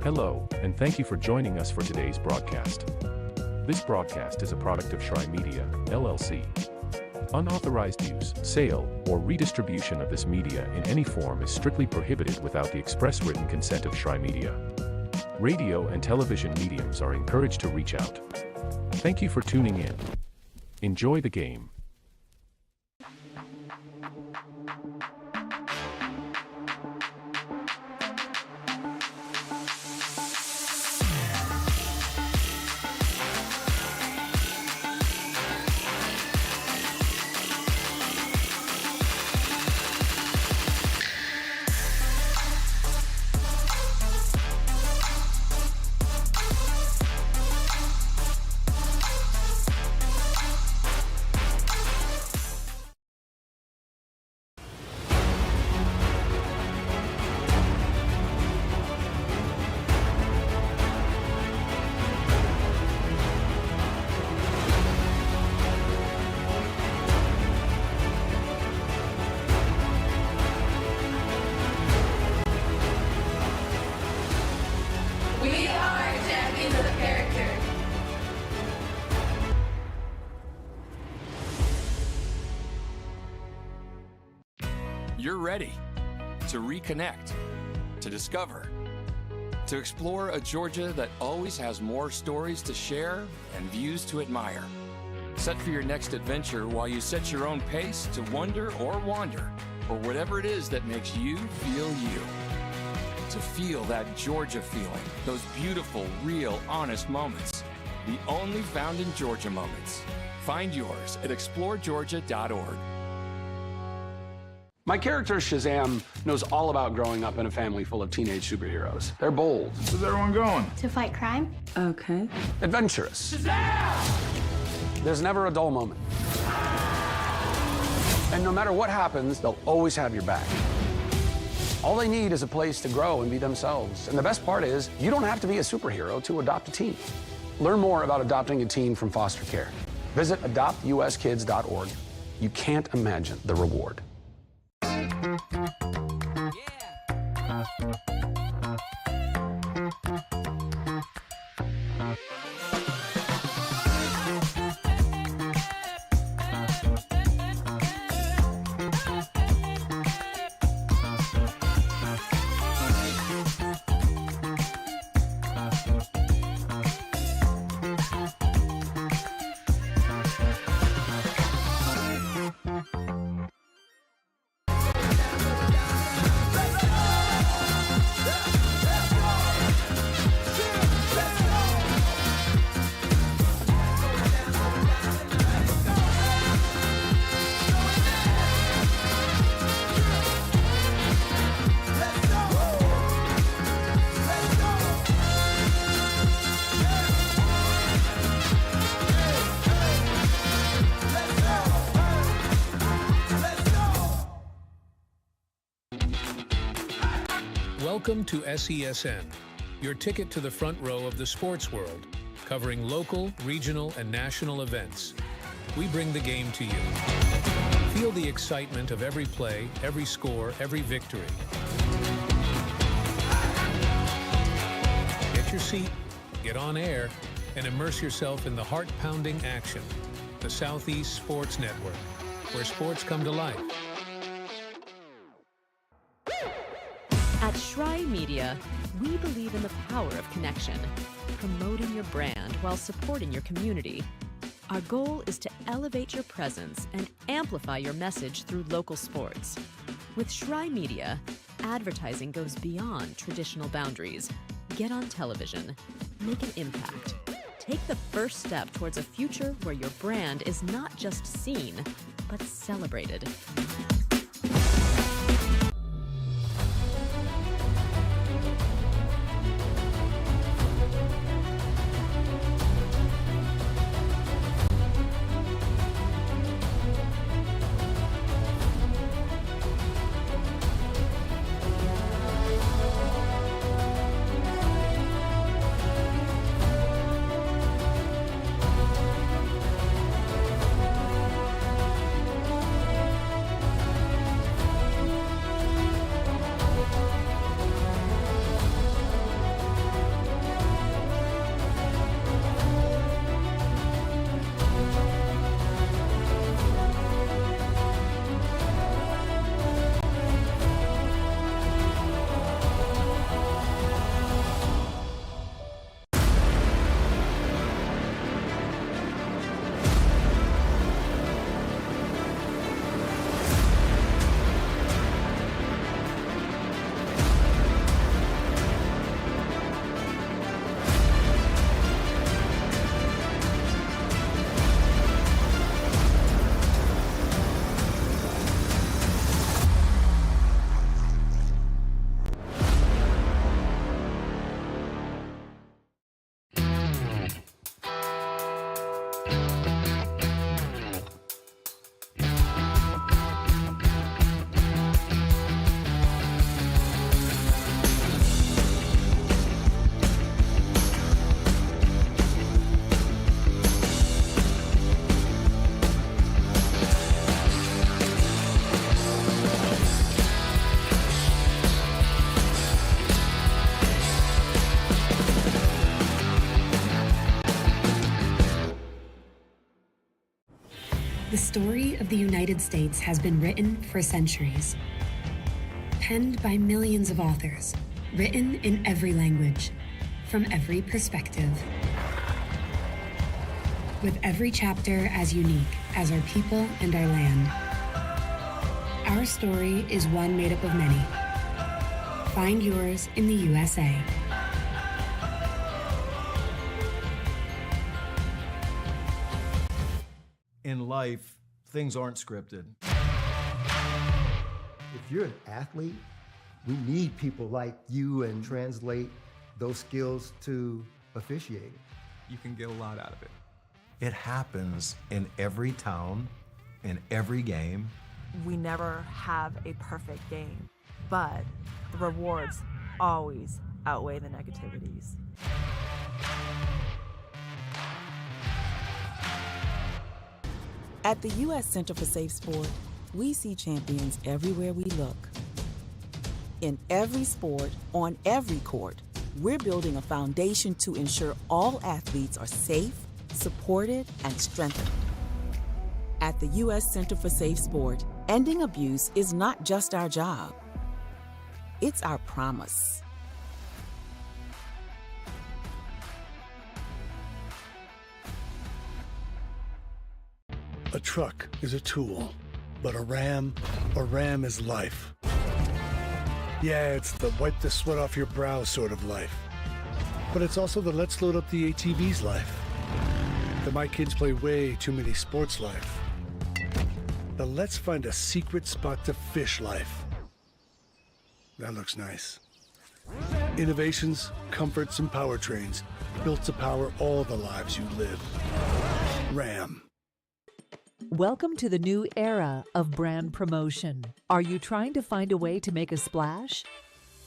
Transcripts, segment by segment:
Hello, and thank you for joining us for today's broadcast. This broadcast is a product of Shry Media, LLC. Unauthorized use, sale, or redistribution of this media in any form is strictly prohibited without the express written consent of Shry Media. Radio and television mediums are encouraged to reach out. Thank you for tuning in. Enjoy the game. You're ready to reconnect, to discover, to explore a Georgia that always has more stories to share and views to admire. Set for your next adventure while you set your own pace to wonder or wander, or whatever it is that makes you feel you. To feel that Georgia feeling, those beautiful, real, honest moments. The only found in Georgia moments. Find yours at exploregeorgia.org. My character, Shazam, knows all about growing up in a family full of teenage superheroes. They're bold. Where's everyone going? To fight crime? Okay. Adventurous. Shazam! There's never a dull moment. And no matter what happens, they'll always have your back. All they need is a place to grow and be themselves. And the best part is, you don't have to be a superhero to adopt a teen. Learn more about adopting a teen from foster care. Visit adoptuskids.org. You can't imagine the reward. Welcome to SESN, your ticket to the front row of the sports world, covering local, regional, and national events. We bring the game to you. Feel the excitement of every play, every score, every victory. Get your seat, get on air, and immerse yourself in the heart-pounding action. The Southeast Sports Network, where sports come to life. At Shry Media, we believe in the power of connection, promoting your brand while supporting your community. Our goal is to elevate your presence and amplify your message through local sports. With Shry Media, advertising goes beyond traditional boundaries. Get on television, make an impact. Take the first step towards a future where your brand is not just seen, but celebrated. The story of the United States has been written for centuries. Penned by millions of authors, written in every language, from every perspective. With every chapter as unique as our people and our land. Our story is one made up of many. Find yours in the USA. In life, things aren't scripted. If you're an athlete, we need people like you and translate those skills to officiating. You can get a lot out of it. It happens in every town, in every game. We never have a perfect game, but the rewards always outweigh the negativities. At the U.S. Center for Safe Sport, we see champions everywhere we look. In every sport, on every court, we're building a foundation to ensure all athletes are safe, supported, and strengthened. At the U.S. Center for Safe Sport, ending abuse is not just our job. It's our promise. A truck is a tool, but a ram is life. Yeah, it's the wipe the sweat off your brow sort of life. But it's also the let's load up the ATV's life. The my kids play way too many sports life. The let's find a secret spot to fish life. That looks nice. Innovations, comforts, and powertrains built to power all the lives you live. Ram. Welcome to the new era of brand promotion. Are you trying to find a way to make a splash?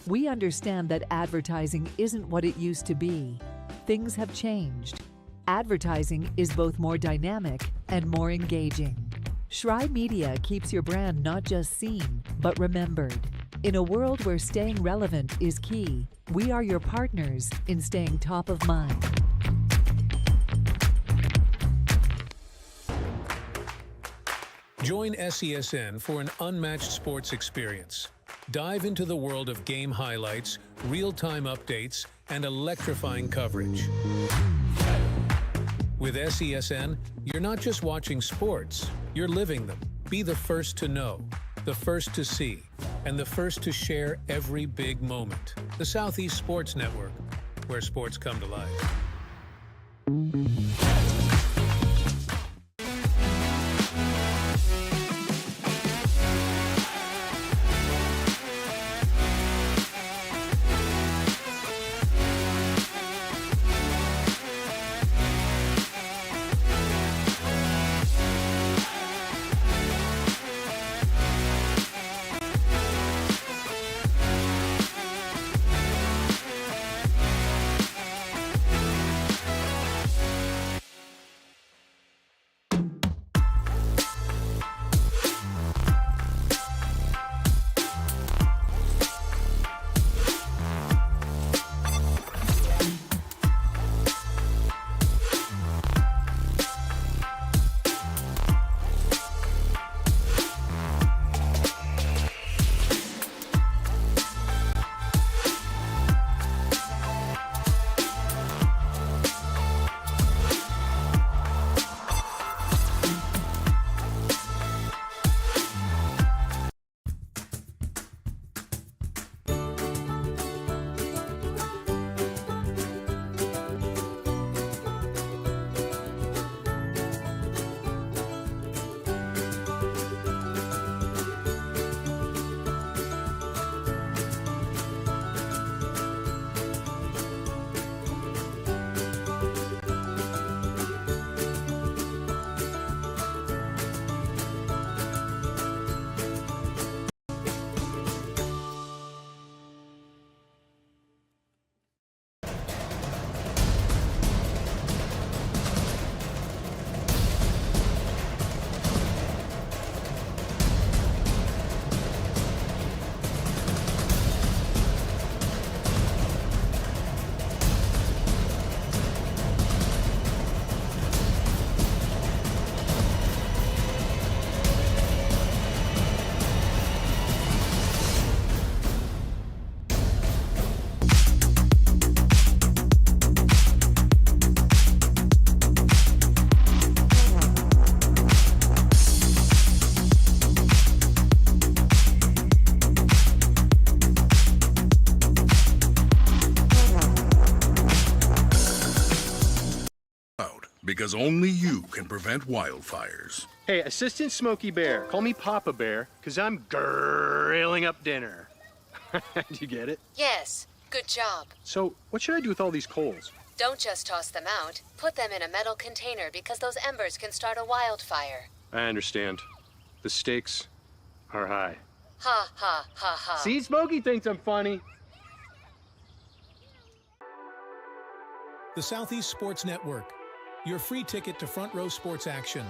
We understand that advertising isn't what it used to be. Things have changed. Advertising is both more dynamic and more engaging. Shry Media keeps your brand not just seen, but remembered. In a world where staying relevant is key, we are your partners in staying top of mind. Join SESN for an unmatched sports experience. Dive into the world of game highlights, real-time updates, and electrifying coverage. With SESN, you're not just watching sports, you're living them. Be the first to know, the first to see, and the first to share every big moment. The Southeast Sports Network, where sports come to life. because only you can prevent wildfires. Hey, Assistant Smokey Bear, call me Papa Bear, because I'm grilling up dinner. Do you get it? Yes, good job. So, what should I do with all these coals? Don't just toss them out. Put them in a metal container because those embers can start a wildfire. I understand. The stakes are high. Ha, ha, ha, ha. See, Smokey thinks I'm funny. The Southeast Sports Network, your free ticket to front row sports action.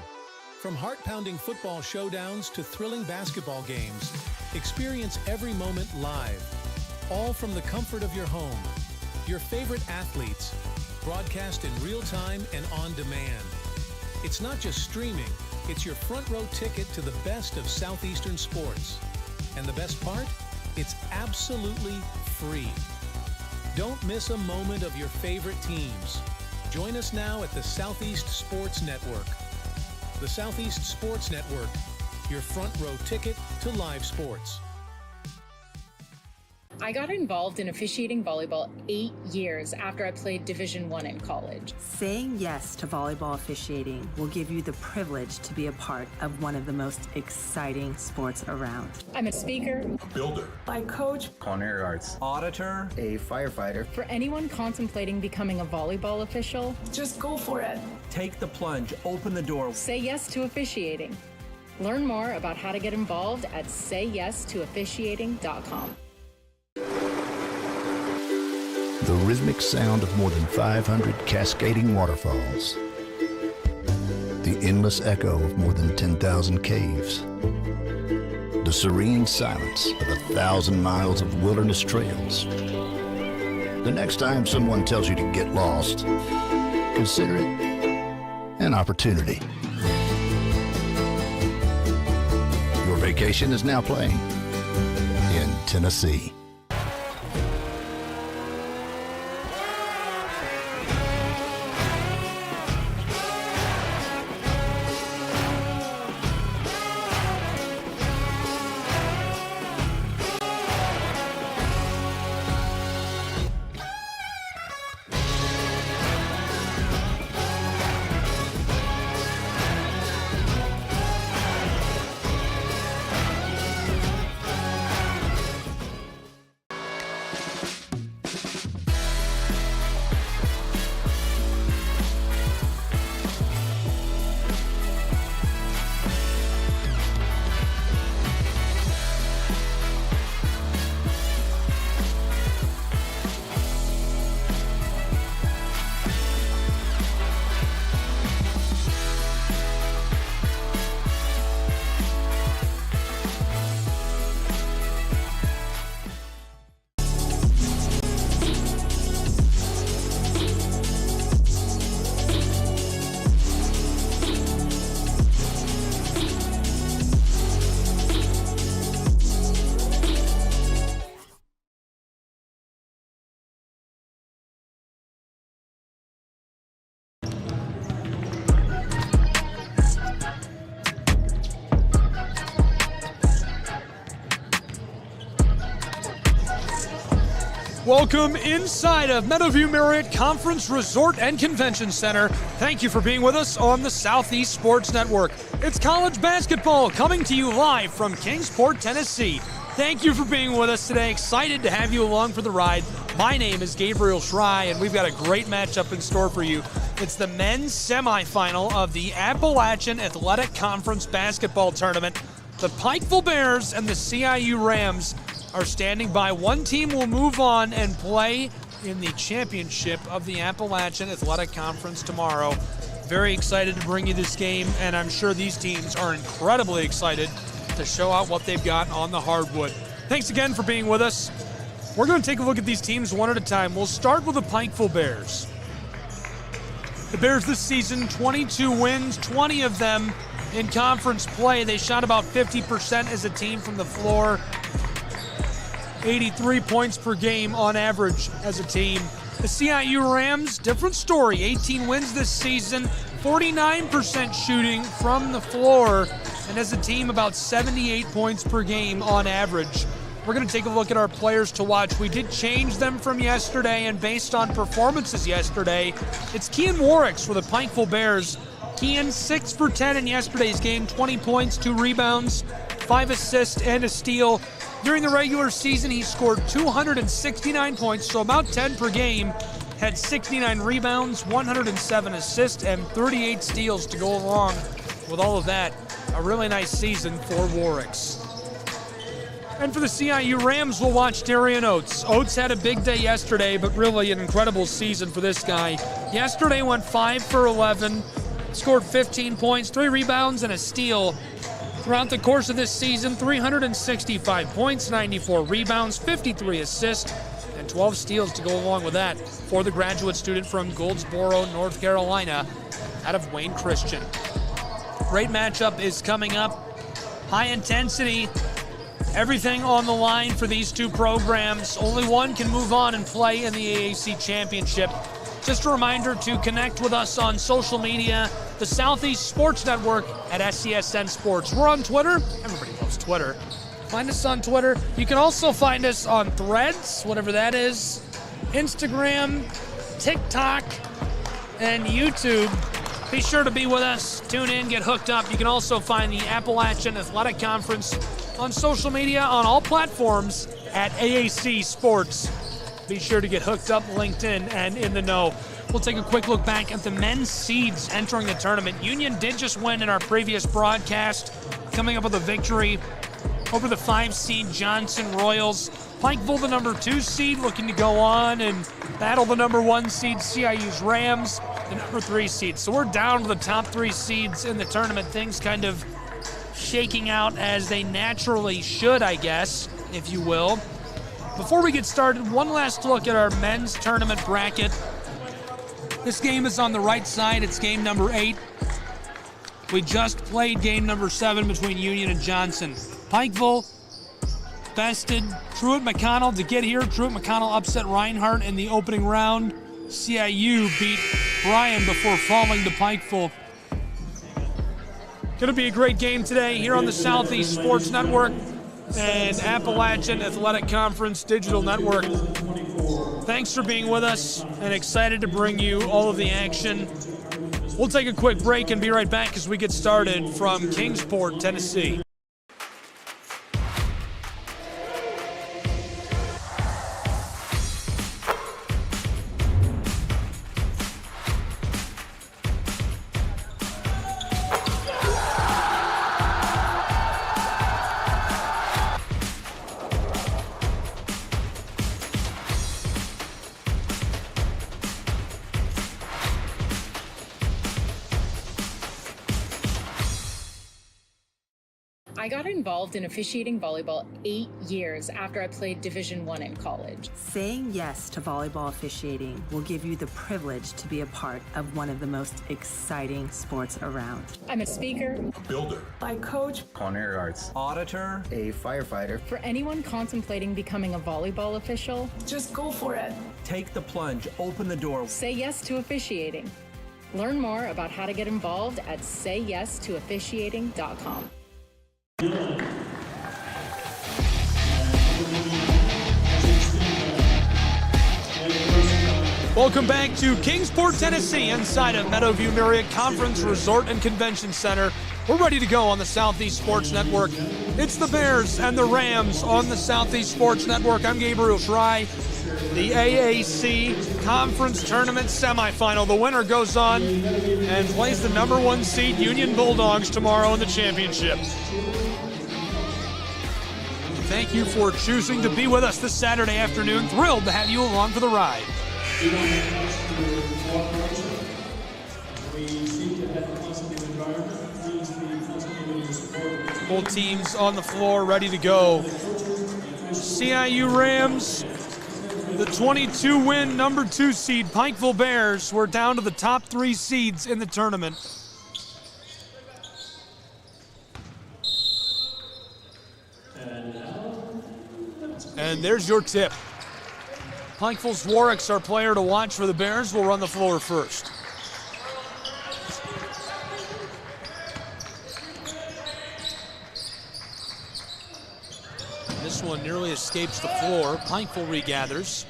From heart-pounding football showdowns to thrilling basketball games, experience every moment live, all from the comfort of your home. Your favorite athletes, broadcast in real time and on demand. It's not just streaming, it's your front row ticket to the best of Southeastern sports. And the best part? It's absolutely free. Don't miss a moment of your favorite teams. Join us now at the Southeast Sports Network. The Southeast Sports Network, your front row ticket to live sports. I got involved in officiating volleyball 8 years after I played Division I in college. Saying yes to volleyball officiating will give you the privilege to be a part of one of the most exciting sports around. I'm a speaker, A builder. I coach, culinary arts, auditor, a firefighter. For anyone contemplating becoming a volleyball official, just go for it. Take the plunge, open the door. Say yes to officiating. Learn more about how to get involved at sayyestoofficiating.com. The rhythmic sound of more than 500 cascading waterfalls. The endless echo of more than 10,000 caves. The serene silence of 1,000 miles of wilderness trails. The next time someone tells you to get lost, consider it an opportunity. Your vacation is now playing in Tennessee. Welcome inside of Meadowview Marriott Conference Resort and Convention Center. Thank you for being with us on the Southeast Sports Network. It's college basketball coming to you live from Kingsport, Tennessee. Thank you for being with us today. Excited to have you along for the ride. My name is Gabriel Schrei, and we've got a great matchup in store for you. It's the men's semifinal of the Appalachian Athletic Conference Basketball Tournament. The Pikeville Bears and the CIU Rams are standing by. One team will move on and play in the championship of the Appalachian Athletic Conference tomorrow. Very excited to bring you this game, and I'm sure these teams are incredibly excited to show out what they've got on the hardwood. Thanks again for being with us. We're going to take a look at these teams one at a time. We'll start with the Pikeville Bears. The Bears this season, 22 wins, 20 of them in conference play. They shot about 50% as a team from the floor. 83 points per game on average as a team. The CIU Rams, different story. 18 wins this season, 49% shooting from the floor, and as a team about 78 points per game on average. we're going to take a look at our players to watch. We did change them from yesterday, and based on performances yesterday, it's Kean Warwicks for the Pikeville Bears. Kean 6 for 10 in yesterday's game, 20 points, 2 rebounds, 5 assists, and a steal. During the regular season, he scored 269 points, so about 10 per game, had 69 rebounds, 107 assists, and 38 steals to go along with all of that. A really nice season for Warwicks. And for the CIU Rams, we'll watch Darian Oates. Oates had a big day yesterday, but really an incredible season for this guy. Yesterday went 5 for 11, scored 15 points, 3 rebounds, and a steal. Throughout the course of this season, 365 points, 94 rebounds, 53 assists, and 12 steals to go along with that for the graduate student from Goldsboro, North Carolina, out of Wayne Christian. Great matchup is coming up. High intensity, everything on the line for these two programs. Only one can move on and play in the AAC Championship. Just a reminder to connect with us on social media, the Southeast Sports Network at SCSN Sports. We're on Twitter. Everybody loves Twitter. Find us on Twitter. You can also find us on Threads, whatever that is, Instagram, TikTok, and YouTube. Be sure to be with us. Tune in, get hooked up. You can also find the Appalachian Athletic Conference on social media on all platforms at AAC Sports. Be sure to get hooked up, LinkedIn, and in the know. We'll take a quick look back at the men's seeds entering the tournament. Union did just win in our previous broadcast, coming up with a victory over the 5-seed Johnson Royals. Pikeville, the number 2 seed, looking to go on and battle the number 1 seed CIU's Rams, the number 3 seed. So we're down to the top 3 seeds in the tournament. Things kind of shaking out as they naturally should, I guess, if you will. Before we get started, one last look at our men's tournament bracket. This game is on the right side. It's game number 8. We just played game number 7 between Union and Johnson. Pikeville bested Truett McConnell to get here. Truett McConnell upset Reinhardt in the opening round. CIU beat Bryan before falling to Pikeville. Going to be a great game today here on the Southeast Sports Network and Appalachian Athletic Conference Digital Network. Thanks for being with us and excited to bring you all of the action. We'll take a quick break and be right back as we get started from Kingsport, Tennessee. I got involved in officiating volleyball 8 years after I played Division I in college. Saying yes to volleyball officiating will give you the privilege to be a part of one of the most exciting sports around. I'm a speaker, a builder, I coach, culinary arts, auditor, a firefighter. For anyone contemplating becoming a volleyball official, just go for it. take the plunge, open the door. Say yes to officiating. Learn more about how to get involved at sayyes2officiating.com. Welcome back to Kingsport, Tennessee, inside of Meadowview Marriott Conference Resort and Convention Center. We're ready to go on the Southeast Sports Network. It's the Bears and the Rams on the Southeast Sports Network. I'm Gabriel Schrei. The AAC Conference Tournament semifinal. The winner goes on and plays the number 1 seed Union Bulldogs tomorrow in the championship. Thank you for choosing to be with us this Saturday afternoon. Thrilled to have you along for the ride. Both teams on the floor ready to go. CIU Rams, the 22-win number 2 seed Pikeville Bears. We're down to the top 3 seeds in the tournament. And there's your tip. Pikeville's Warwicks, our player to watch for the Bears, will run the floor first. This one nearly escapes the floor. Pikeville regathers.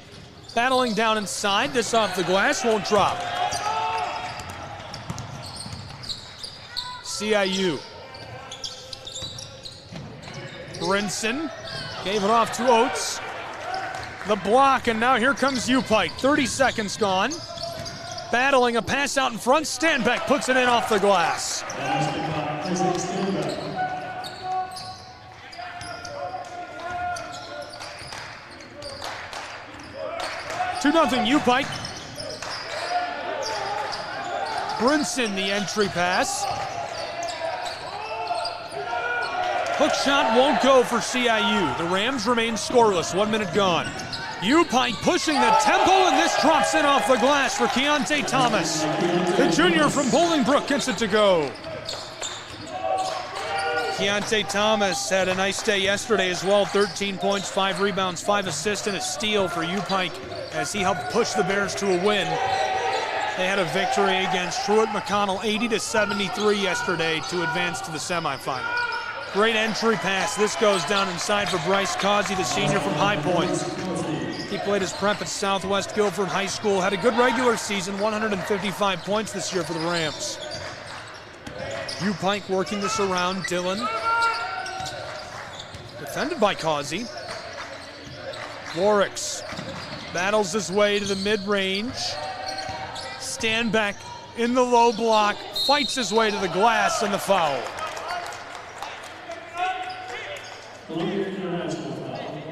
Battling down inside. This off the glass, won't drop. CIU. Brinson gave it off to Oates. The block, and now here comes U-Pike. 30 seconds gone. Battling a pass out in front. Stanback puts it in off the glass. 2-0 U-Pike. Brinson, the entry pass. Hook shot won't go for CIU. The Rams remain scoreless, 1 minute gone. U-Pike pushing the tempo, and this drops in off the glass for Keontae Thomas. The junior from Bolingbrook gets it to go. Keontae Thomas had a nice day yesterday as well. 13 points, 5 rebounds, 5 assists, and a steal for U-Pike as he helped push the Bears to a win. They had a victory against Truett McConnell, 80-73 yesterday to advance to the semifinal. Great entry pass. This goes down inside for Bryce Causey, the senior from High Point. He played his prep at Southwest Guilford High School, had a good regular season, 155 points this year for the Rams. U-Pike working this around. Dillon. Defended by Causey. Warwicks battles his way to the mid-range. Stanback in the low block, fights his way to the glass, and the foul.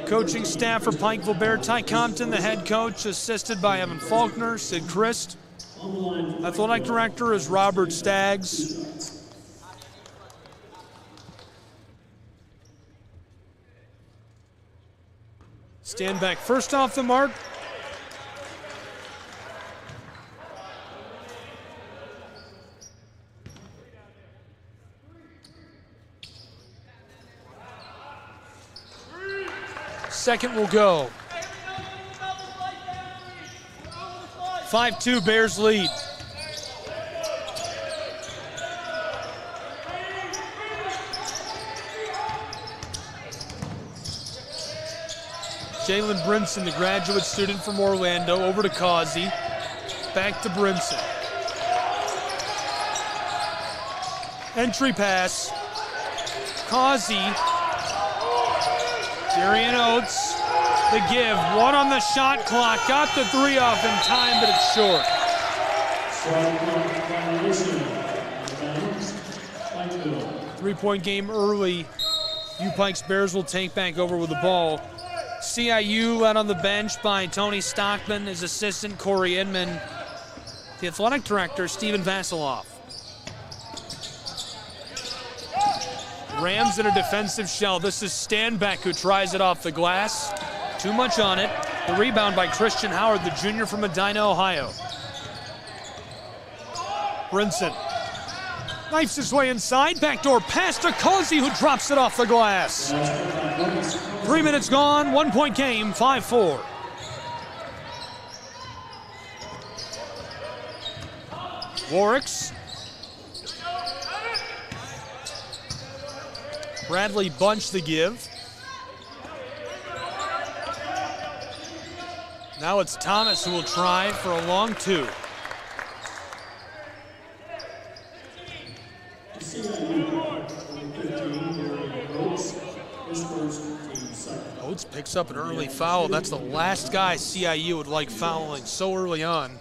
Coaching staff for Pikeville Bear, Ty Compton, the head coach, assisted by Evan Faulkner, Sid Christ. Athletic director is Robert Staggs. Stanback first off the mark. Second will go. 5-2 Bears lead. Jalen Brinson, the graduate student from Orlando, over to Causey. Back to Brinson. Entry pass. Causey. Darian Oates, the give, 1 on the shot clock, got the 3 off in time, but it's short. 3-point game early. U-Pike's Bears will take back over with the ball. CIU led on the bench by Tony Stockman, his assistant Corey Inman, the athletic director Stephen Vasiloff. Rams in a defensive shell. This is Stanback who tries it off the glass. Too much on it. The rebound by Christian Howard, the junior from Medina, Ohio. Brinson knifes his way inside. Backdoor pass to Causey, who drops it off the glass. 3 minutes gone. 1-point game, 5-4. Warwicks. Bradley Bunch the give. Now it's Thomas who will try for a long 2. Oates picks up an early foul. That's the last guy CIU would like fouling so early on.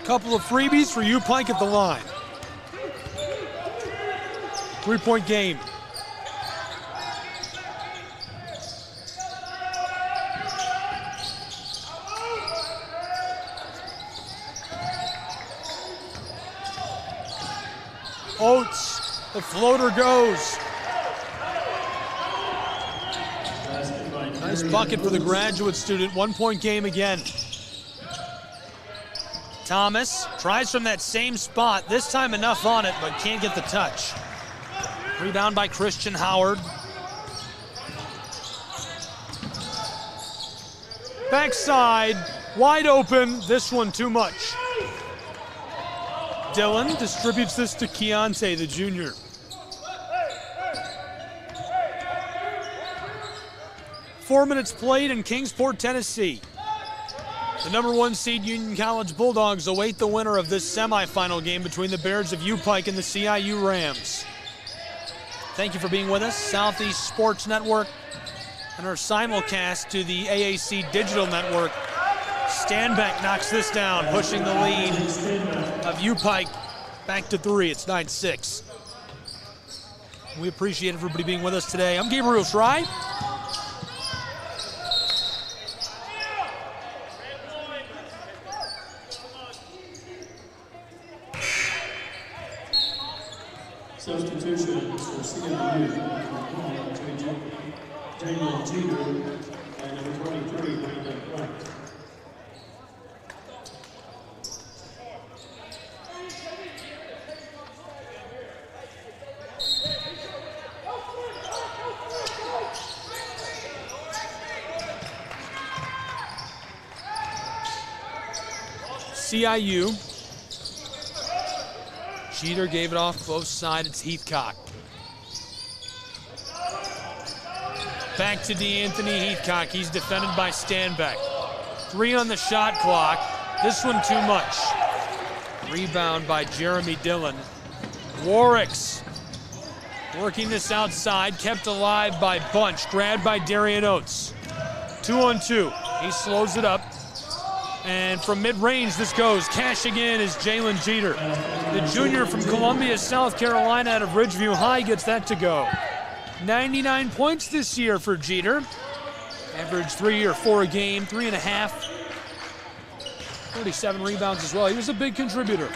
Couple of freebies for U-Pike at the line. 3-point game. Oates, the floater goes. Nice bucket for the graduate student. 1-point game again. Thomas tries from that same spot. This time enough on it, but can't get the touch. Rebound by Christian Howard. Backside, wide open. This one too much. Dillon distributes this to Keontae, the junior. Four minutes played in Kingsport, Tennessee. The number 1 seed Union College Bulldogs await the winner of this semifinal game between the Bears of U-Pike and the CIU Rams. Thank you for being with us, Southeast Sports Network, and our simulcast to the AAC Digital Network. Stanback knocks this down, pushing the lead of U-Pike back to 3. It's 9-6. We appreciate everybody being with us today. I'm Gabriel Schrei. Substitutions for CIU, Daniel Jeter, and number 23, Brandon White. CIU. Jeter gave it off close side. It's Heathcock. Back to DeAnthony Heathcock. He's defended by Stanback. 3 on the shot clock. This one too much. Rebound by Jeremy Dillon. Warwicks working this outside. Kept alive by Bunch. Grabbed by Darian Oates. 2-on-2. He slows it up. And from mid-range, this goes. Cashing in is Jalen Jeter. The junior from Columbia, South Carolina, out of Ridgeview High, gets that to go. 99 points this year for Jeter. Average 3 or 4 a game, 3.5. 37 rebounds as well. He was a big contributor.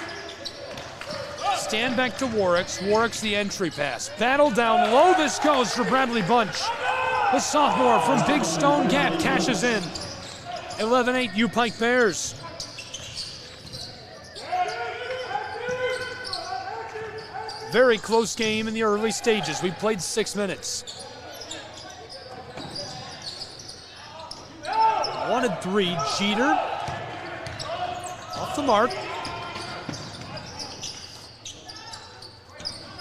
Stanback to Warwicks. Warwicks the entry pass. Battle down low. This goes for Bradley Bunch. The sophomore from Big Stone Gap cashes in. 11-8 U-Pike Bears. Very close game in the early stages. We played 6 minutes. 1-3, Jeter. Off the mark.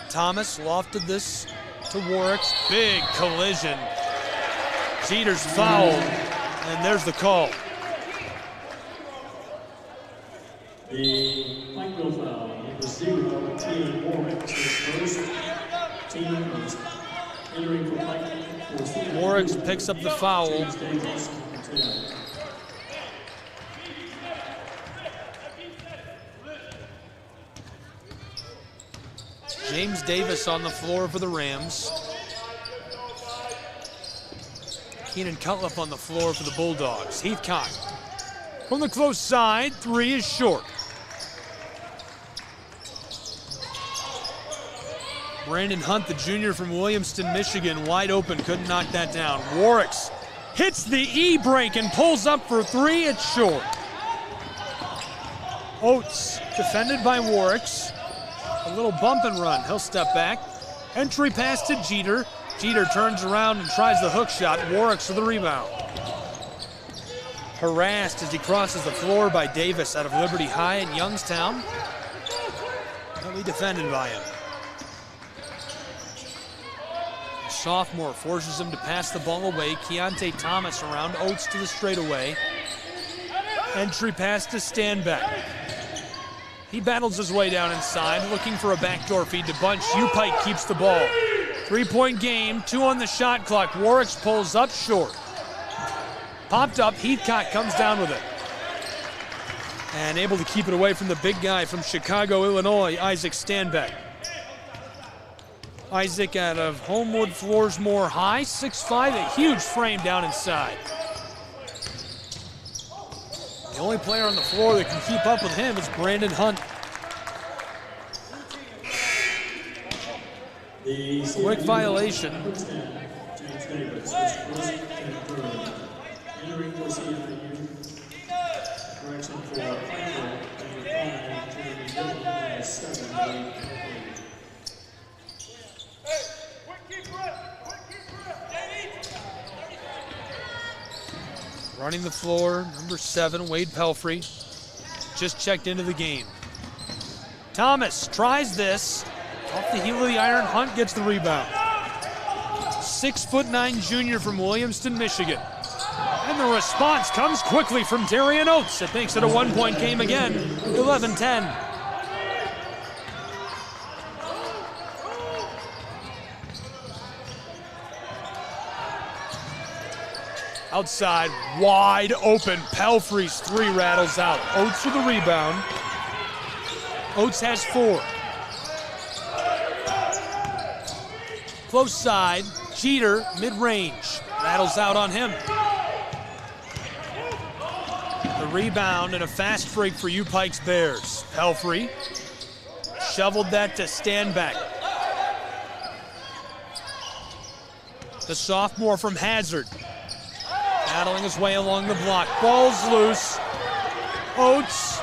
Thomas lofted this to Warwicks. Big collision. Jeter's fouled, and there's the call. The Pikeville foul, number 0, Team Warwicks, his first team is entering for Pikeville. Warwicks picks up the foul. James Davis on the floor for the Rams. Keenan Cutliff on the floor for the Bulldogs. Heathcock from the close side, 3 is short. Brandon Hunt, the junior from Williamston, Michigan, wide open, couldn't knock that down. Warwicks hits the E-break and pulls up for 3, it's short. Oates, defended by Warwicks. A little bump and run, he'll step back. Entry pass to Jeter. Jeter turns around and tries the hook shot. Warwicks for the rebound. Harassed as he crosses the floor by Davis out of Liberty High in Youngstown. He'll be defended by him. The sophomore forces him to pass the ball away. Keontae Thomas around. Oates to the straightaway. Entry pass to Stanback. He battles his way down inside, looking for a backdoor feed to Bunch. U-Pike keeps the ball. 3-point game, 2 on the shot clock. Warwicks pulls up short. Popped up, Heathcock comes down with it. And able to keep it away from the big guy from Chicago, Illinois, Isaac Stanback. Isaac out of Homewood Floresmore High, 6'5", a huge frame down inside. The only player on the floor that can keep up with him is Brandon Hunt. Quick violation. James Davis, his first and third. Entering for CIU. Correction for Pikeville, number 5, Jeremy Dillon, 7, Running the floor, number 7, Wade Pelfrey. Just checked into the game. Thomas tries this. Off the heel of the iron, Hunt gets the rebound. 6'9" junior from Williamston, Michigan. And the response comes quickly from Darian Oates. It makes it a one-point game again, 11-10. Outside, wide open. Pelfrey's 3 rattles out. Oates with the rebound. Oates has 4. Close side, Jeter, mid-range. Rattles out on him. The rebound and a fast break for U Pikes Bears. Pelfrey shoveled that to Stanback. The sophomore from Hazard. Battling his way along the block. Ball's loose. Oates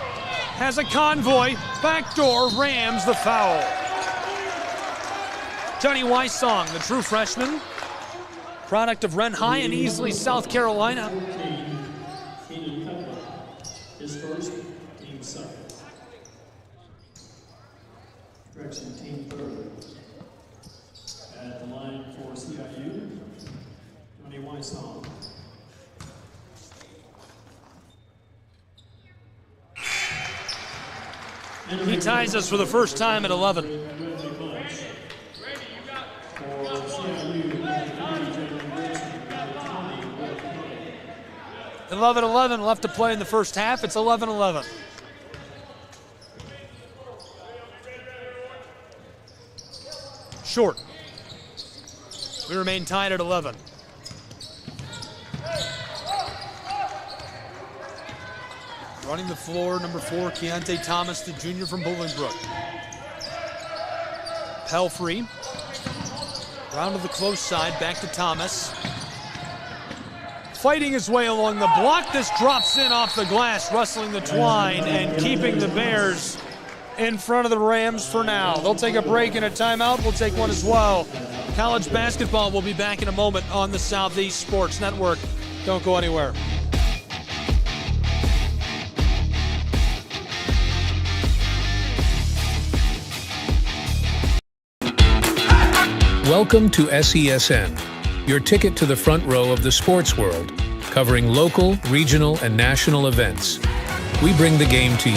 has a convoy. Backdoor Rams the foul. Johnny Wysong, the true freshman, product of Wren High in Easley, South Carolina. His first, team second. Correction, team third. At the line for CIU, Johnny Wysong. He ties us for the first time at 11. 11-11 left to play in the first half. It's 11-11. Short. We remain tied at 11. Running the floor, number 4, Keontae Thomas, the junior from Bolingbrook. Pelfrey. Round to the close side, back to Thomas. Fighting his way along the block. This drops in off the glass, rustling the twine and keeping the Bears in front of the Rams for now. They'll take a break and a timeout. We'll take one as well. College basketball will be back in a moment on the Southeast Sports Network. Don't go anywhere. Welcome to SESN, your ticket to the front row of the sports world, covering local, regional, and national events. We bring the game to you.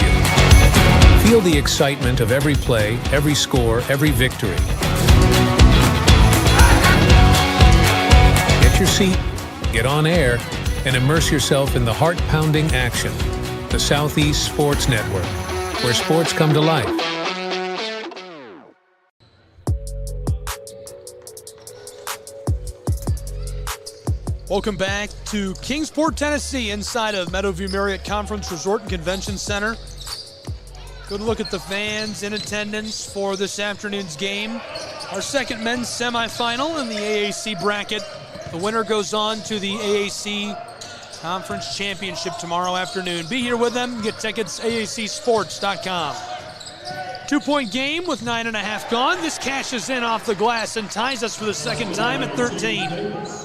Feel the excitement of every play, every score, every victory. Get your seat, get on air, and immerse yourself in the heart-pounding action. The Southeast Sports Network, where sports come to life. Welcome back to Kingsport, Tennessee, inside of Meadowview Marriott Conference Resort and Convention Center. Good look at the fans in attendance for this afternoon's game. Our second men's semifinal in the AAC bracket. The winner goes on to the AAC Conference Championship tomorrow afternoon. Be here with them. Get tickets, aacsports.com. 2-point game with 9.5 gone. This cashes in off the glass and ties us for the second time at 13.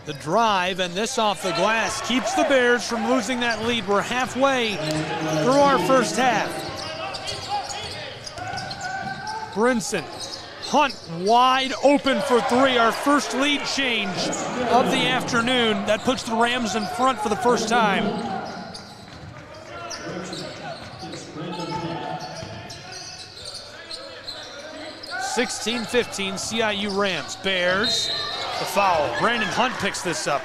The drive, and this off the glass keeps the Bears from losing that lead. We're halfway through our first half. Brinson, Hunt wide open for 3. Our first lead change of the afternoon. That puts the Rams in front for the first time. (16-15) CIU Rams. Bears. The foul. Brandon Hunt picks this up.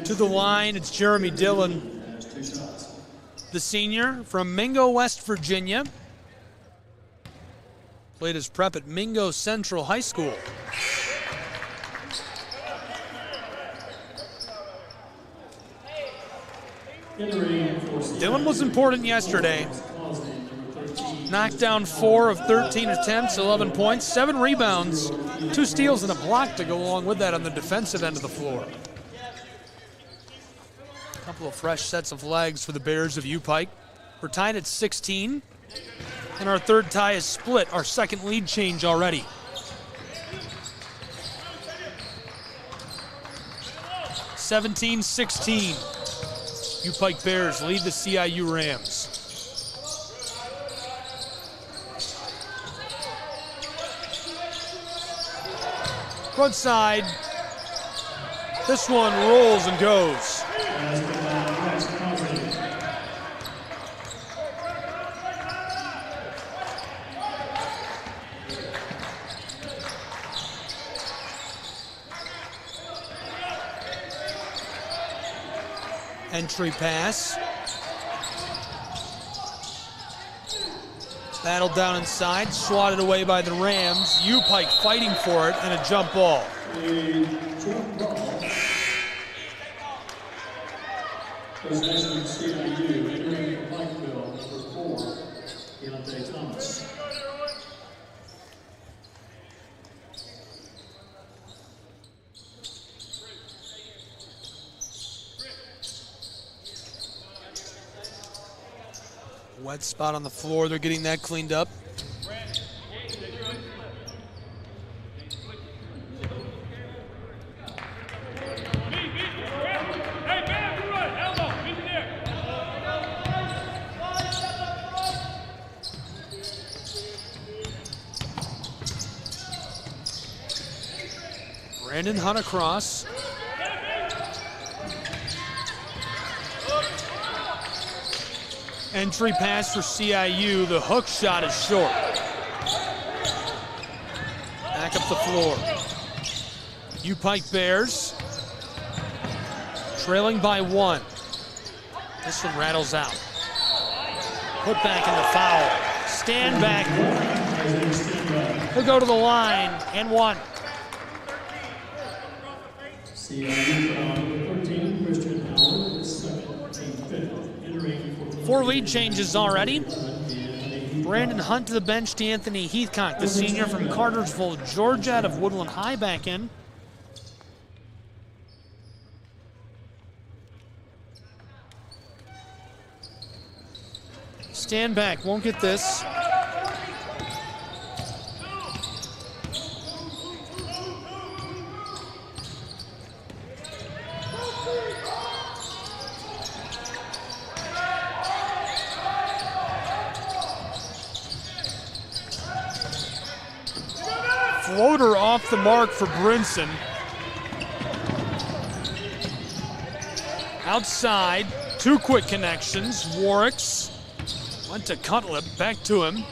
To the line, it's Jeremy Dillon, the senior from Mingo, West Virginia. Played his prep at Mingo Central High School. Dillon was important yesterday. Knocked down 4 of 13 attempts, 11 points, 7 rebounds, 2 steals and a block to go along with that on the defensive end of the floor. A couple of fresh sets of flags for the Bears of U-Pike. We're tied at 16, and our third tie is split, our second lead change already. (17-16). U-Pike Bears lead the CIU Rams. Front side. This one rolls and goes. Entry pass. Battled down inside, swatted away by the Rams. U-Pike fighting for it, and a jump ball. Possession CIU, entering for Pikeville, number 4, Deontay Thomas. Wet spot on the floor, they're getting that cleaned up. Brandon Hunt across. Entry pass for CIU. The hook shot is short. Back up the floor. U-Pike Bears trailing by 1. This one rattles out. Put back in the foul. Stand back. He'll go to the line and 1. CIU number 13, Christian Howard, is second, team 5th. Entering for 4 lead changes already. Brandon Hunt to the bench, D'Anthony Heathcock, the senior from Cartersville, Georgia, out of Woodland High, back in. Stand back, won't get this. Floater off the mark for Brinson. Outside, 2 quick connections. Warwicks went to Cutlip, back to him.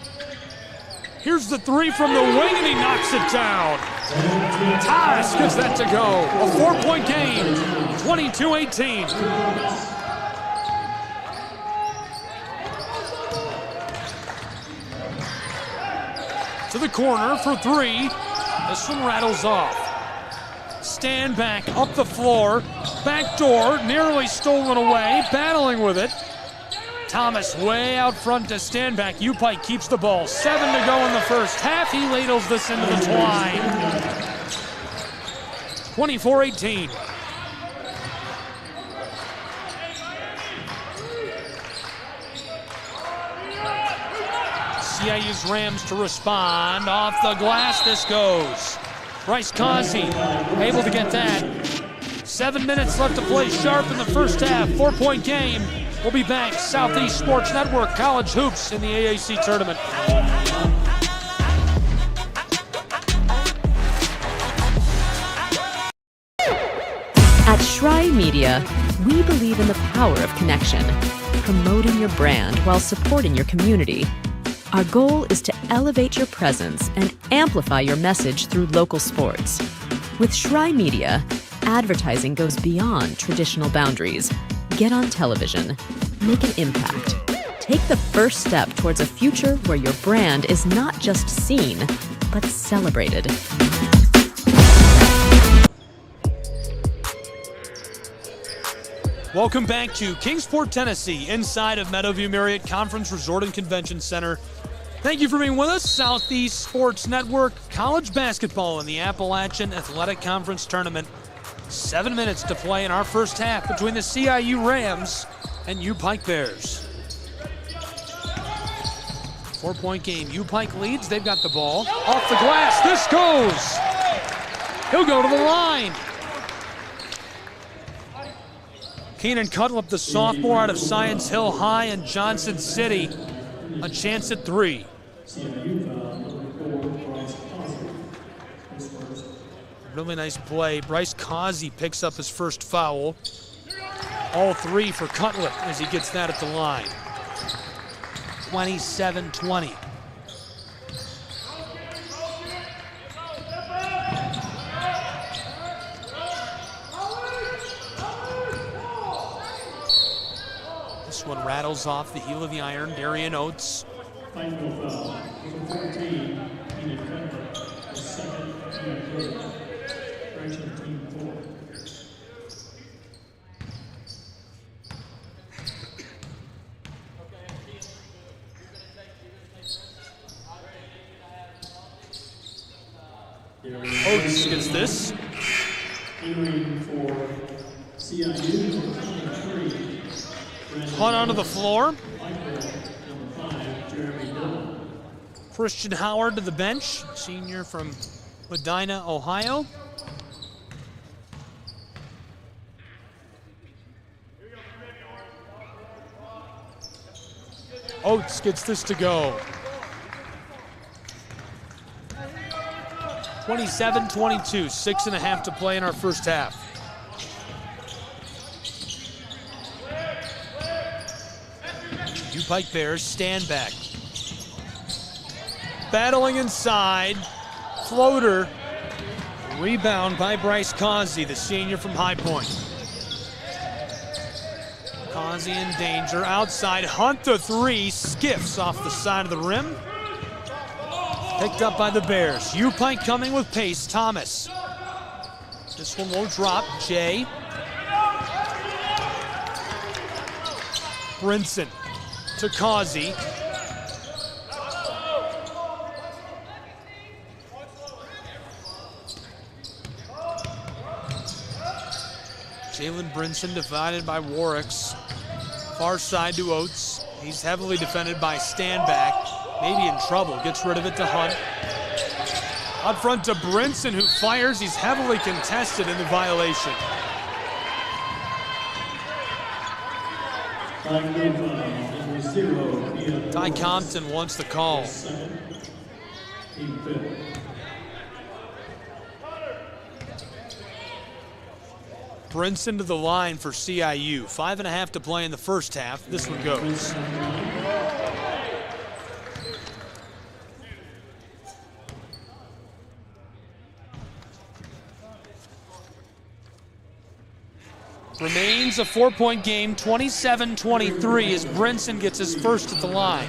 Here's the 3 from the wing, and he knocks it down. Thomas gets that to go. A 4-point game, 22-18. To the corner for 3. This one rattles off. Stand back, up the floor. Back door, nearly stolen away. Battling with it. Thomas way out front to stand back. U-Pike keeps the ball. 7 to go in the first half. He ladles this into the twine. 24-18. CIU's Rams to respond. Off the glass this goes. Bryce Causey able to get that. 7 minutes left to play sharp in the first half. 4-point game. We'll be back. Southeast Sports Network, college hoops in the AAC tournament. At Shry Media, we believe in the power of connection, promoting your brand while supporting your community. Our goal is to elevate your presence and amplify your message through local sports. With Shry Media, advertising goes beyond traditional boundaries. Get on television. Make an impact. Take the first step towards a future where your brand is not just seen, but celebrated. Welcome back to Kingsport, Tennessee, inside of Meadowview Marriott Conference Resort and Convention Center. Thank you for being with us. Southeast Sports Network, college basketball in the Appalachian Athletic Conference Tournament. 7 minutes to play in our first half between the CIU Rams and U-Pike Bears. 4-point game. U-Pike leads. They've got the ball. Off the glass. This goes. He'll go to the line. Keenan Cutlip, the sophomore out of Science Hill High in Johnson City. A chance at three. Really nice play. Bryce Causey picks up his first foul. All three for Cutlip as he gets that at the line. 27-20. This one rattles off the heel of the iron. Darian Oates. Pikeville foul. Number 14, Keenan Cutlip, the second team third. Correction, team 4. Oates gets this. Entering for CIU, number 23. Hunt onto the floor. Number 5, Jeremy Dillon. Christian Howard to the bench, senior from Medina, Ohio. Oates gets this to go. 27-22, 6.5 to play in our first half. U-Pike Bears stand back. Battling inside, floater, rebound by Bryce Causey, the senior from High Point. Causey in danger, outside, Hunt the three, skiffs off the side of the rim. Picked up by the Bears. U-Pike coming with pace, Thomas. This one won't drop, Jay. Brinson to Causey. Jalen Brinson divided by Warwicks. Far side to Oates. He's heavily defended by Standback. Maybe in trouble. Gets rid of it to Hunt. Out front to Brinson, who fires. He's heavily contested in the violation. Ty Compton wants the call. Brinson to the line for CIU. 5.5 to play in the first half. This one goes. Remains a 4-point game, 27-23 as Brinson gets his first at the line.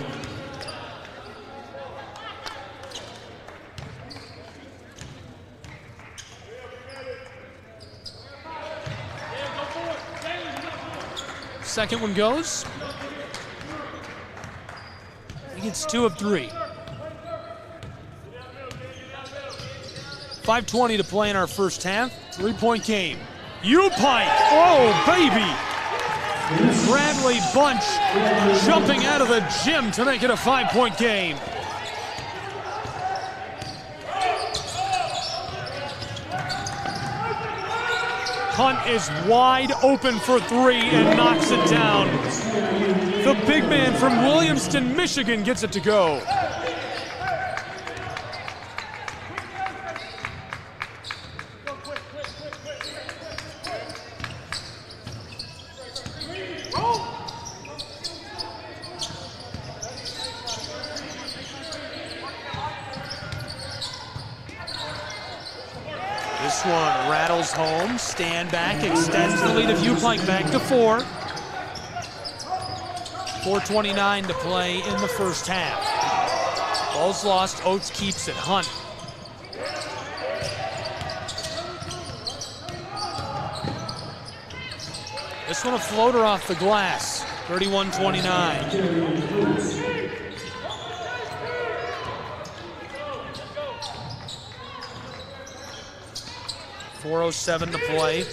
Second one goes. He gets 2 of 3. 5:20 to play in our first half. 3-point game. U-Pike, oh baby! Bradley Bunch jumping out of the gym to make it a 5-point game. Hunt is wide open for 3 and knocks it down. The big man from Williamston, Michigan gets it to go. This one rattles home, stand back, extends the lead of U-Pike back to 4. 4:29 to play in the first half. Ball's lost, Oates keeps it, Hunt. This one a floater off the glass. 31-29. 4:07 to play.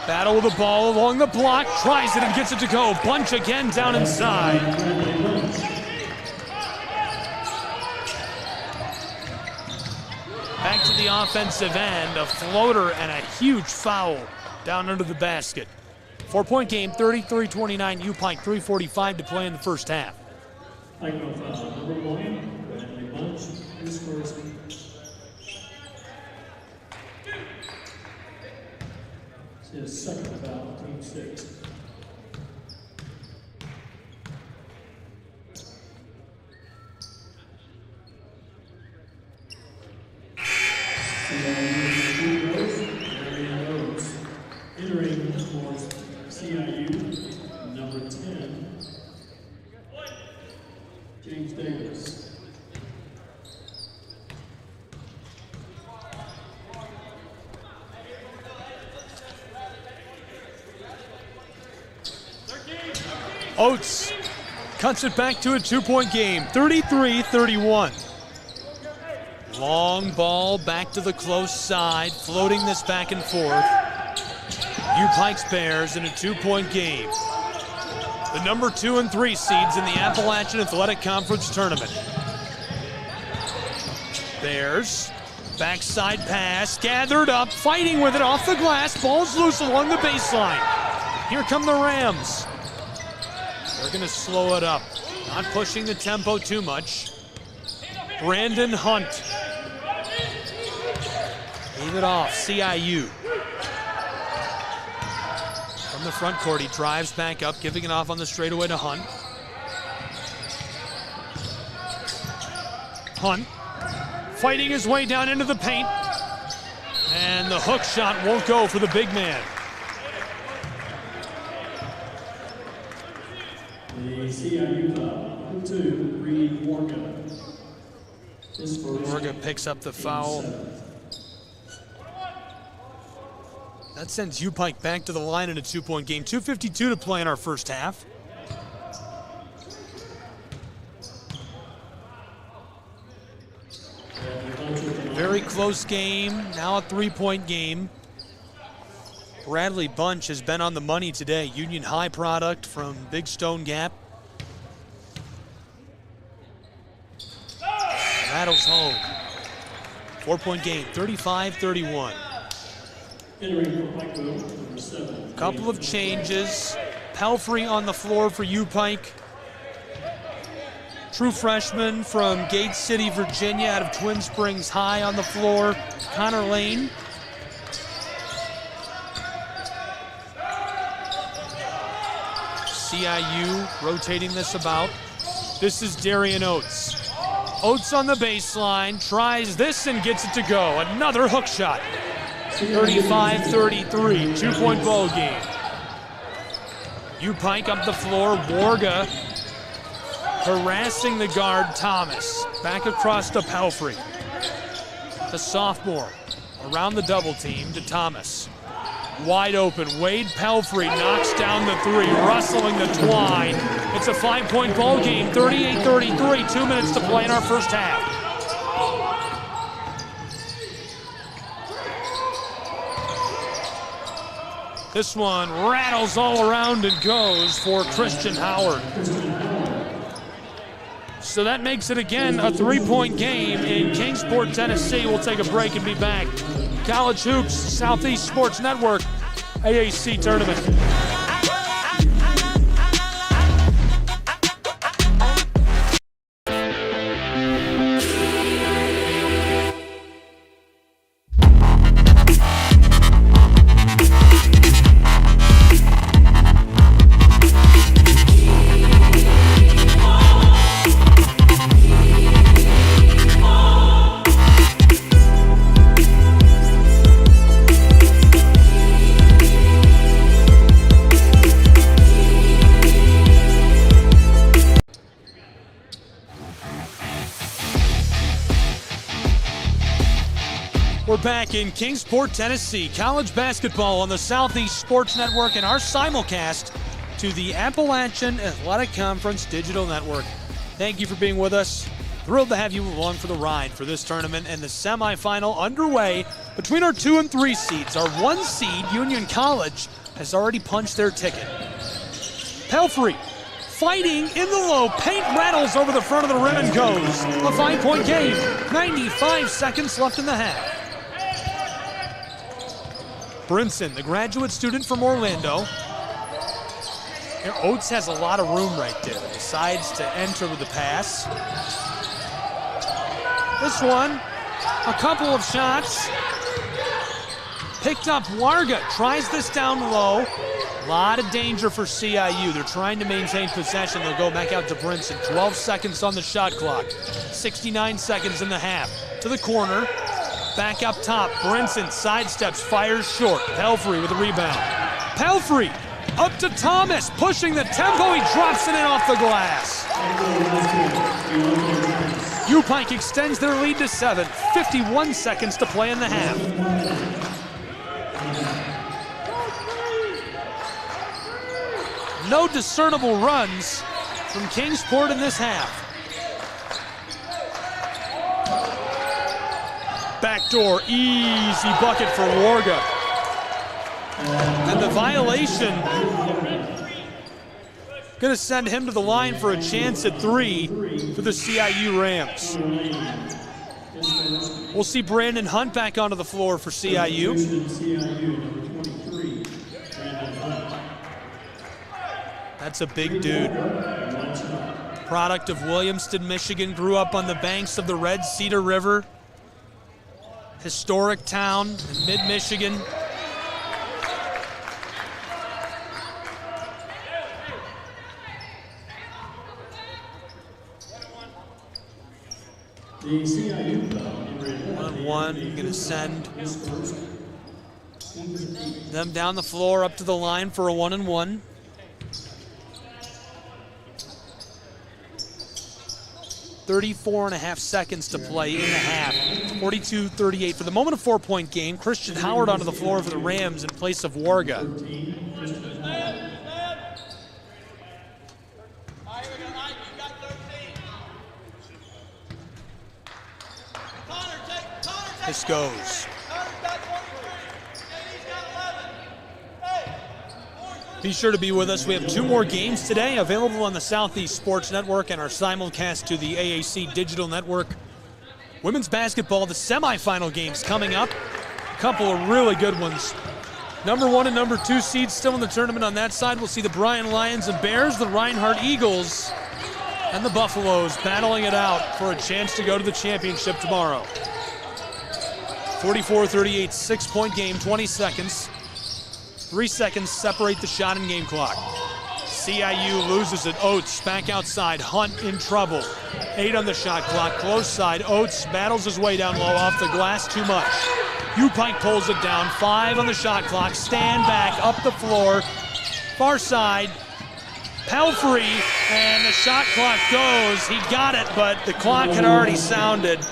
Battle with the ball along the block, tries it and gets it to go. Bunch again down inside. Back to the offensive end, a floater and a huge foul down under the basket. 4-point game, 33-29, U-Pike, 3:45 to play in the first half. Pikeville foul number 1, Bradley Bunch, his first. It's his second foul, team 6. Entering for CIU, number 10, James Davis. Oates cuts it back to a 2-point game, 33-31. Long ball back to the close side, floating this back and forth. U-Pikes Bears in a 2-point game. The number 2 and 3 seeds in the Appalachian Athletic Conference tournament. Bears, backside pass, gathered up, fighting with it off the glass, ball's loose along the baseline. Here come the Rams. They're gonna slow it up, not pushing the tempo too much. Brandon Hunt. Leave it off, CIU. From the front court, he drives back up, giving it off on the straightaway to Hunt. Hunt fighting his way down into the paint. And the hook shot won't go for the big man. The CIU foul, number 2, Reed Warga. Warga picks up the foul. That sends U-Pike back to the line in a 2-point game. 2:52 to play in our first half. Very close game, now a 3-point game. Bradley Bunch has been on the money today. Union High product from Big Stone Gap. Rattles home. 4-point game, 35-31. Couple of changes. Pelfrey on the floor for U-Pike. True freshman from Gate City, Virginia, out of Twin Springs High on the floor, Connor Lane. CIU rotating this about. This is Darian Oates. Oates on the baseline, tries this and gets it to go. Another hook shot. 35-33, 2-point ball game. U-Pike up the floor, Warga harassing the guard, Thomas. Back across to Pelfrey. The sophomore around the double team to Thomas. Wide open, Wade Pelfrey knocks down the 3, rustling the twine. It's a 5-point ball game, 38-33, 2 minutes to play in our first half. This one rattles all around and goes for Christian Howard. So that makes it again a 3-point game in Kingsport, Tennessee. We'll take a break and be back. College Hoops, Southeast Sports Network, AAC Tournament. back in Kingsport, Tennessee. College basketball on the Southeast Sports Network and our simulcast to the Appalachian Athletic Conference Digital Network. Thank you for being with us. Thrilled to have you along for the ride for this tournament and the semifinal underway between our 2 and 3 seeds. Our 1 seed, Union College, has already punched their ticket. Pelfrey fighting in the low, paint rattles over the front of the rim and goes. A 5-point game, 95 seconds left in the half. Brinson, the graduate student from Orlando. Here, Oates has a lot of room right there. Decides to enter with the pass. This one, a couple of shots. Picked up Warga, tries this down low. A lot of danger for CIU. They're trying to maintain possession. They'll go back out to Brinson. 12 seconds on the shot clock. 69 seconds in the half. To the corner. Back up top. Brinson sidesteps, fires short. Pelfrey with the rebound. Pelfrey up to Thomas, pushing the tempo. He drops it in off the glass. U-Pike extends their lead to 7. 51 seconds to play in the half. No discernible runs from Kingsport in this half. Backdoor, easy bucket for Warga. And the violation going to send him to the line for a chance at 3 for the CIU Rams. We'll see Brandon Hunt back onto the floor for CIU. That's a big dude. Product of Williamston, Michigan, grew up on the banks of the Red Cedar River. Historic town in mid-Michigan. The CIU 1-1, gonna send them down the floor up to the line for a 1-and-1. .34.5 seconds to play in the half. 42-38 for the moment, a 4-point game. Christian Howard onto the floor for the Rams in place of Warga. This goes. Be sure to be with us. We have 2 more games today available on the Southeast Sports Network and our simulcast to the AAC Digital Network. Women's basketball, the semifinal games coming up. A couple of really good ones. Number 1 and number 2 seeds still in the tournament on that side. We'll see the Bryan Lions and Bears, the Reinhardt Eagles, and the Buffaloes battling it out for a chance to go to the championship tomorrow. 44-38, 6-point game, 20 seconds. 3 seconds separate the shot and game clock. CIU loses it. Oates back outside. Hunt in trouble. 8 on the shot clock. Close side. Oates battles his way down low off the glass. Too much. U-Pike pulls it down. 5 on the shot clock. Stand back up the floor. Far side. Pelfrey, and the shot clock goes. He got it, but the clock had already sounded.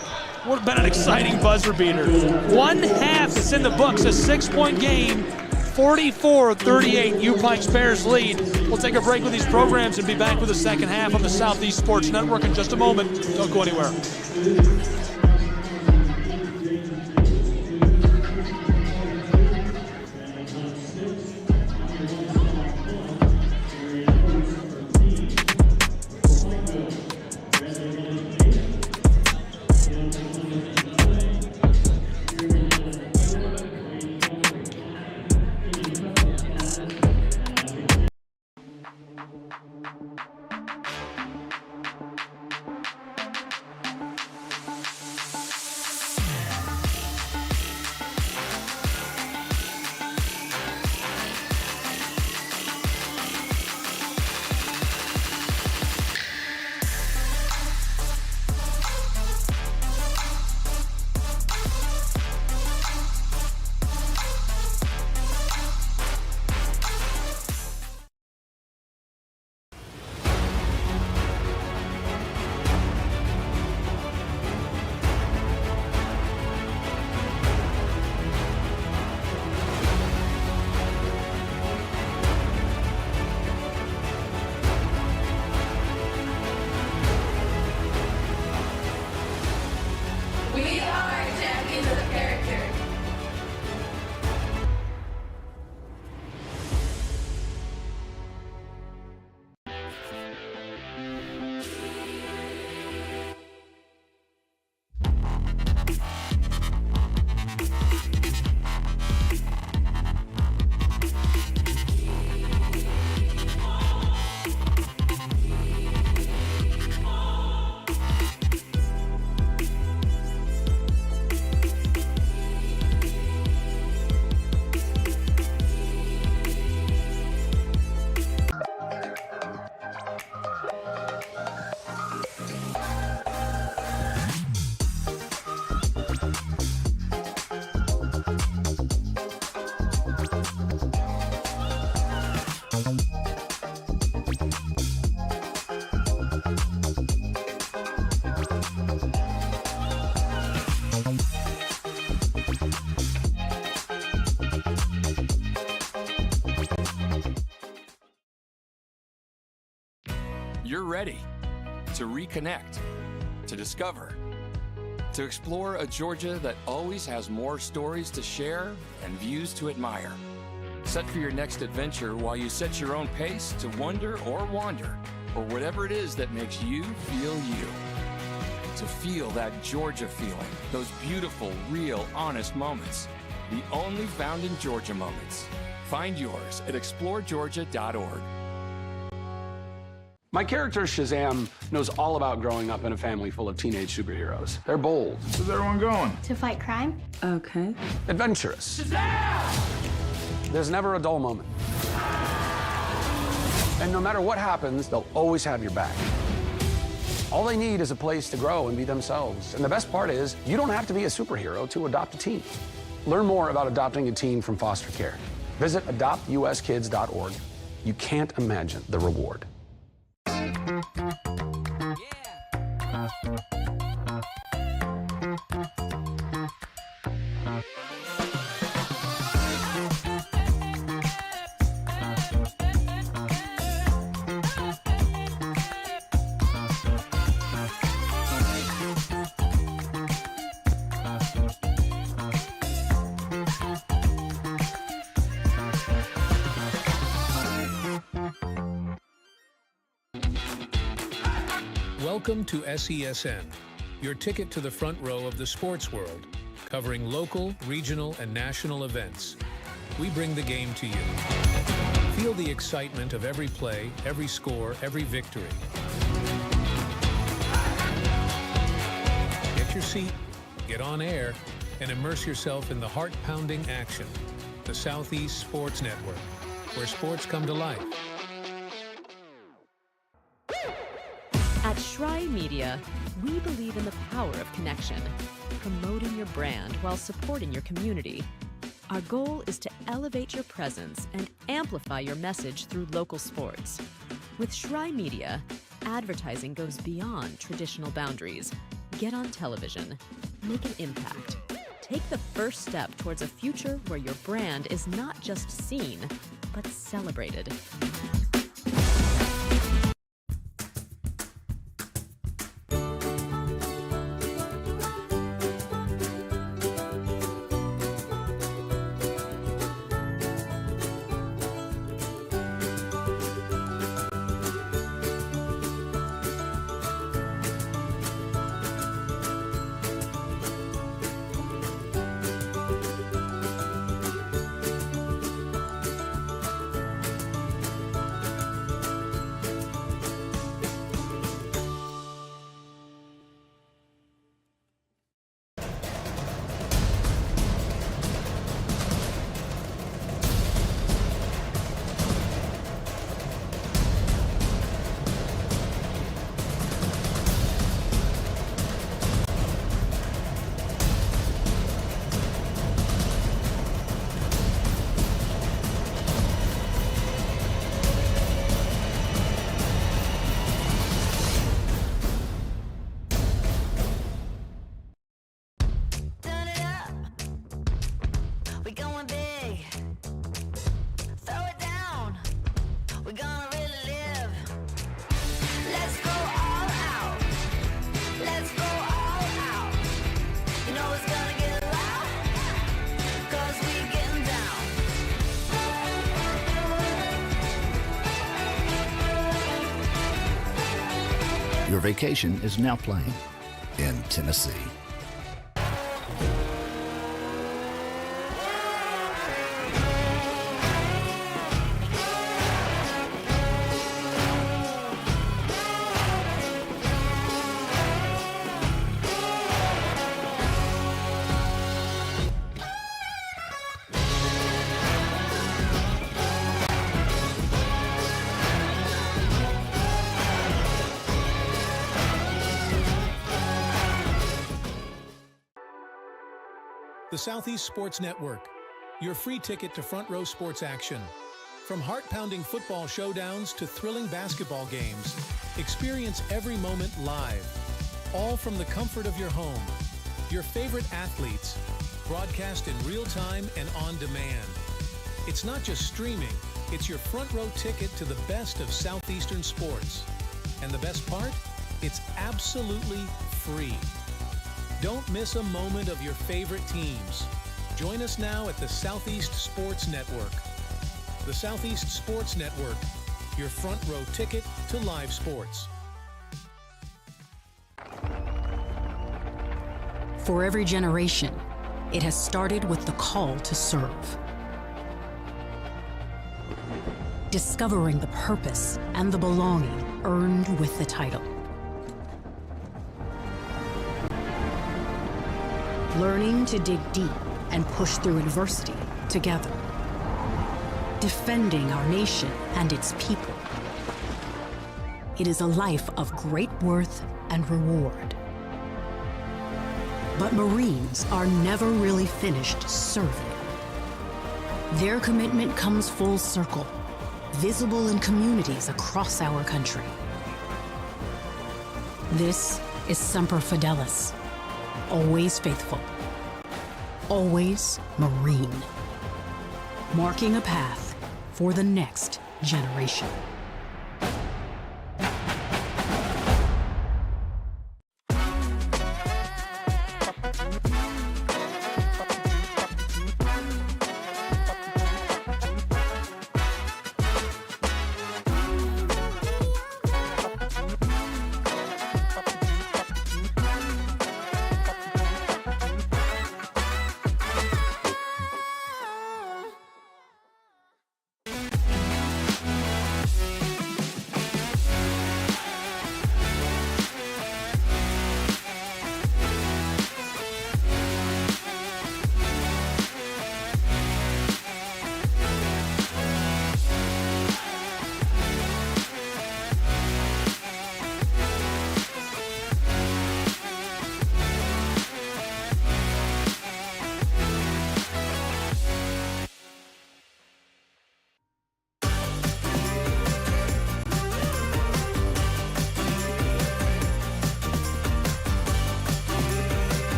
Would have been an exciting buzzer beater. 1 half is in the books. A 6-point game. 44-38, U-Pike's Bears lead. We'll take a break with these programs and be back with the second half on the Southeast Sports Network in just a moment. Don't go anywhere. You're ready to reconnect, to discover, to explore a Georgia that always has more stories to share and views to admire. Set for your next adventure while you set your own pace to wonder or wander, or whatever it is that makes you feel you. To feel that Georgia feeling, those beautiful, real, honest moments. The only found in Georgia moments. Find yours at exploregeorgia.org. My character, Shazam, knows all about growing up in a family full of teenage superheroes. They're bold. Where's everyone going? To fight crime? Okay. Adventurous. Shazam! There's never a dull moment. And no matter what happens, they'll always have your back. All they need is a place to grow and be themselves. And the best part is, you don't have to be a superhero to adopt a teen. Learn more about adopting a teen from foster care. Visit adoptuskids.org. You can't imagine the reward. Welcome to SESN, your ticket to the front row of the sports world, covering local, regional, and national events. We bring the game to you. Feel the excitement of every play, every score, every victory. Get your seat, get on air, and immerse yourself in the heart-pounding action. The Southeast Sports Network, where sports come to life. At Shry Media, we believe in the power of connection, promoting your brand while supporting your community. Our goal is to elevate your presence and amplify your message through local sports. With Shry Media, advertising goes beyond traditional boundaries. Get on television, make an impact. Take the first step towards a future where your brand is not just seen, but celebrated. Your vacation is now playing in Tennessee. The Southeast Sports Network, your free ticket to front row sports action. From heart-pounding football showdowns to thrilling basketball games, experience every moment live, all from the comfort of your home. Your favorite athletes, broadcast in real time and on demand. It's not just streaming, it's your front row ticket to the best of Southeastern sports. And the best part? It's absolutely free. Don't miss a moment of your favorite teams. Join us now at the Southeast Sports Network. The Southeast Sports Network, your front row ticket to live sports. For every generation, it has started with the call to serve. Discovering the purpose and the belonging earned with the title. Learning to dig deep and push through adversity together. Defending our nation and its people. It is a life of great worth and reward. But Marines are never really finished serving. Their commitment comes full circle, visible in communities across our country. This is Semper Fidelis, always faithful, always Marine, marking a path for the next generation.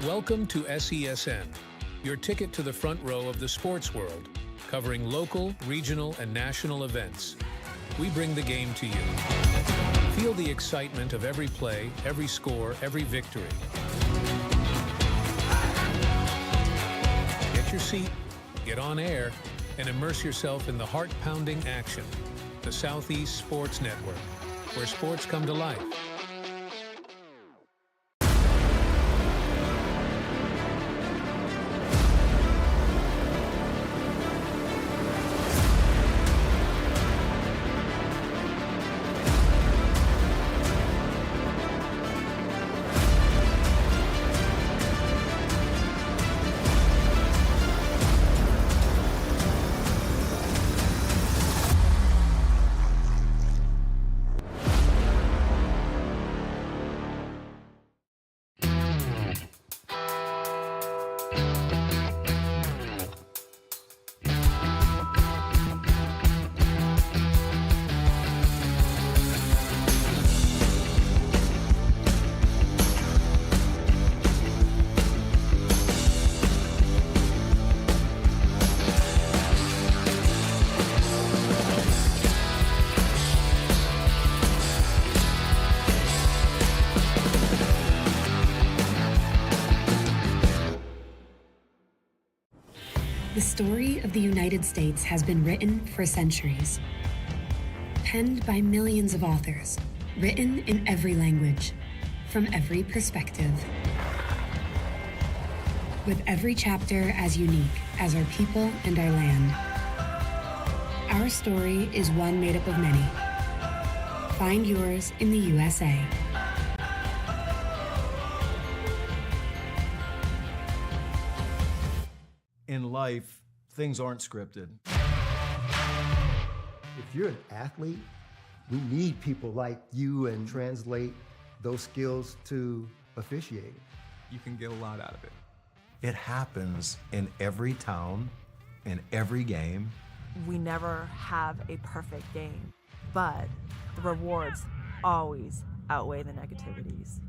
Welcome to SESN, your ticket to the front row of the sports world, covering local, regional, and national events. We bring the game to you. Feel the excitement of every play, every score, every victory. Get your seat, get on air, and immerse yourself in the heart-pounding action. The Southeast Sports Network, where sports come to life. The story of the United States has been written for centuries. Penned by millions of authors, written in every language, from every perspective. With every chapter as unique as our people and our land. Our story is one made up of many. Find yours in the USA. In life, things aren't scripted. If you're an athlete, we need people like you and translate those skills to officiating. You can get a lot out of it. It happens in every town, in every game. We never have a perfect game, but the rewards always outweigh the negativities.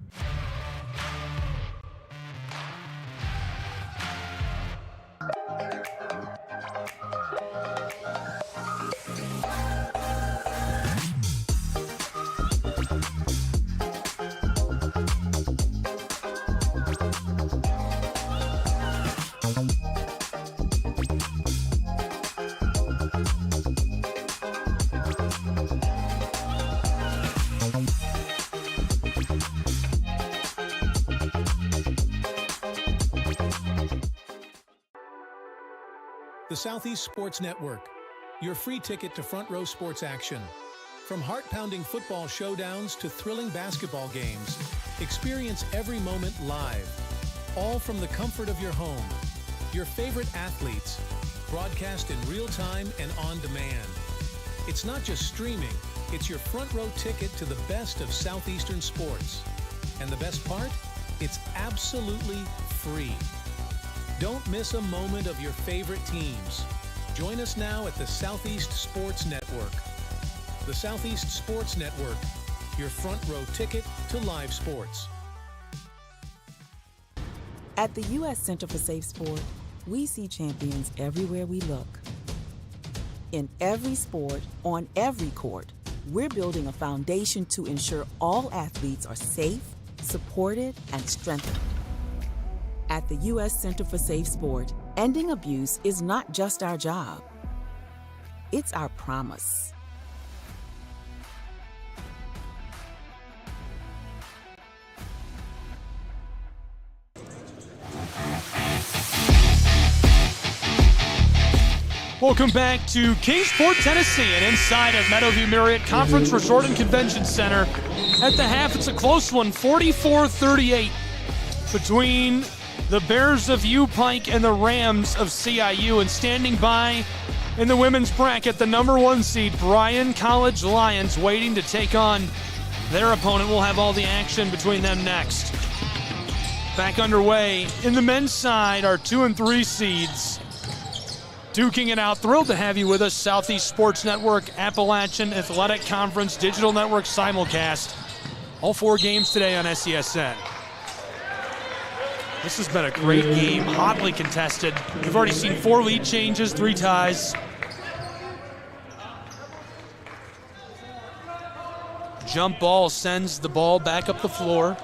The Southeast Sports Network, your free ticket to front row sports action. From heart-pounding football showdowns to thrilling basketball games, experience every moment live, all from the comfort of your home. Your favorite athletes, broadcast in real time and on demand. It's not just streaming, it's your front row ticket to the best of Southeastern sports. And the best part? It's absolutely free. Don't miss a moment of your favorite teams. Join us now at the Southeast Sports Network. The Southeast Sports Network, your front row ticket to live sports. At the U.S. Center for Safe Sport, we see champions everywhere we look. In every sport, on every court, we're building a foundation to ensure all athletes are safe, supported, and strengthened. At the U.S. Center for Safe Sport, ending abuse is not just our job. It's our promise. Welcome back to Kingsport, Tennessee, and inside of Meadowview Marriott Conference Resort and Convention Center. At the half, it's a close one, 44-38 between the Bears of U-Pike and the Rams of CIU. And standing by in the women's bracket, the number 1 seed, Bryan College Lions, waiting to take on their opponent. We'll have all the action between them next. Back underway. In the men's side, our 2 and 3 seeds duking it out. Thrilled to have you with us. Southeast Sports Network, Appalachian Athletic Conference, Digital Network simulcast. All 4 games today on SESN. This has been a great game, hotly contested. We've already seen 4 lead changes, 3 ties. Jump ball sends the ball back up the floor.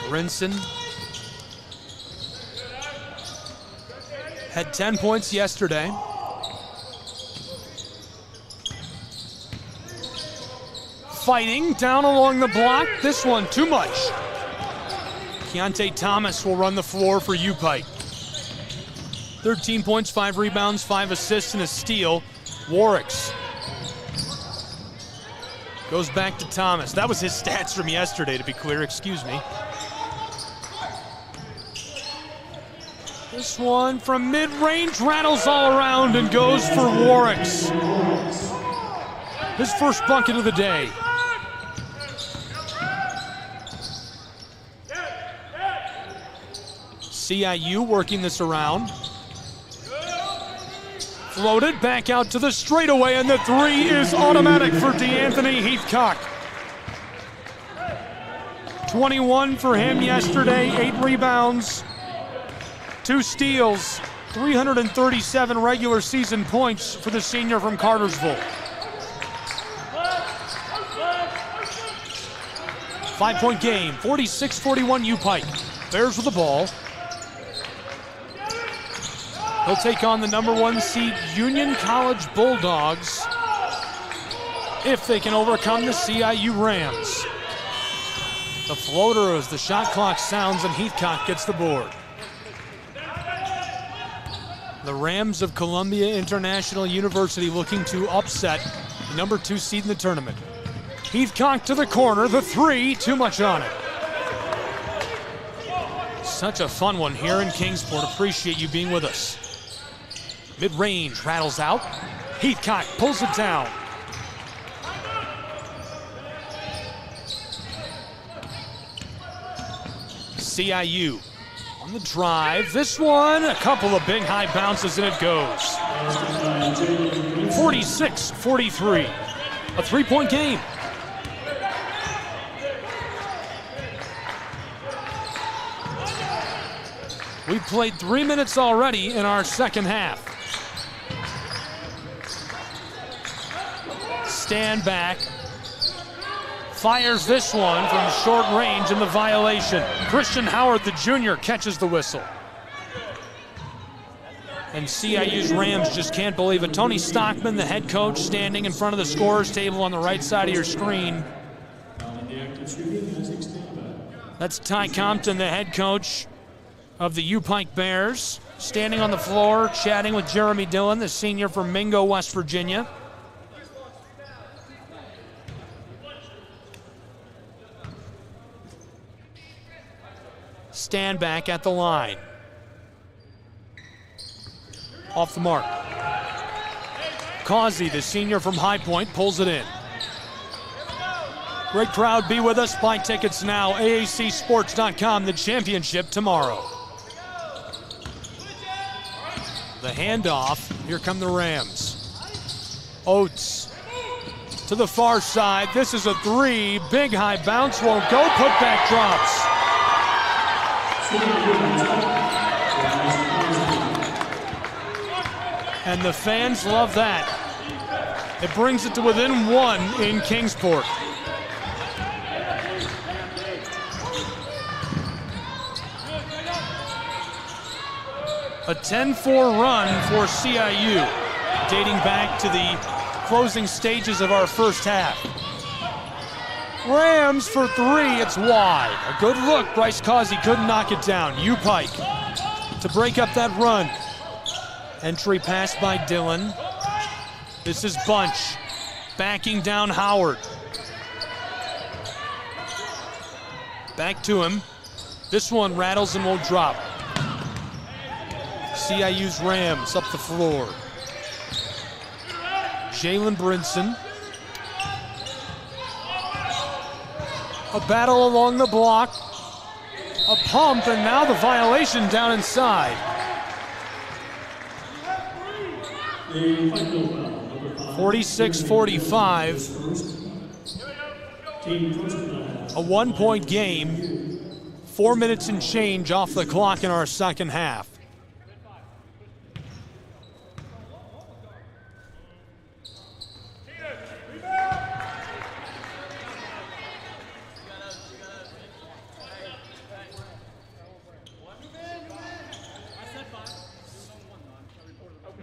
Brinson had 10 points yesterday. Fighting down along the block. This one too much. Keontae Thomas will run the floor for U-Pike. 13 points, 5 rebounds, 5 assists, and a steal. Warwicks goes back to Thomas. That was his stats from yesterday, to be clear. Excuse me. This one from mid-range rattles all around and goes for Warwicks. His first bucket of the day. CIU working this around. Floated back out to the straightaway, and the 3 is automatic for DeAnthony Heathcock. 21 for him yesterday, 8 rebounds, 2 steals, 337 regular season points for the senior from Cartersville. 5-point game, 46-41 U-Pike. Bears with the ball. He'll take on the number 1 seed Union College Bulldogs if they can overcome the CIU Rams. The floater as the shot clock sounds and Heathcock gets the board. The Rams of Columbia International University looking to upset the number 2 seed in the tournament. Heathcock to the corner, the 3, too much on it. Such a fun one here in Kingsport. Appreciate you being with us. Mid-range rattles out. Heathcock pulls it down. CIU on the drive. This one, a couple of big high bounces and it goes. 46-43, a 3-point game. We've played 3 minutes already in our second half. Stand back. Fires this one from short range in the violation. Christian Howard, the junior, catches the whistle. And CIU's Rams just can't believe it. Tony Stockman, the head coach, standing in front of the scorer's table on the right side of your screen. That's Ty Compton, the head coach of the U-Pike Bears, standing on the floor, chatting with Jeremy Dillon, the senior from Mingo, West Virginia. Stand back at the line. Off the mark. Causey, the senior from High Point, pulls it in. Great crowd, be with us. Buy tickets now. AACsports.com, the championship tomorrow. The handoff. Here come the Rams. Oates to the far side. This is a 3. Big high bounce. Won't go. Putback drops. And the fans love that. It brings it to within 1 in Kingsport. A 10-4 run for CIU, dating back to the closing stages of our first half. Rams for 3, it's wide. A good look, Bryce Causey couldn't knock it down. U-Pike to break up that run. Entry pass by Dillon. This is Bunch, backing down Howard. Back to him. This one rattles and will drop. CIU's Rams up the floor. Jalen Brinson. A battle along the block. A pump, and now the violation down inside. 46-45. A 1-point game. 4 minutes and change off the clock in our second half.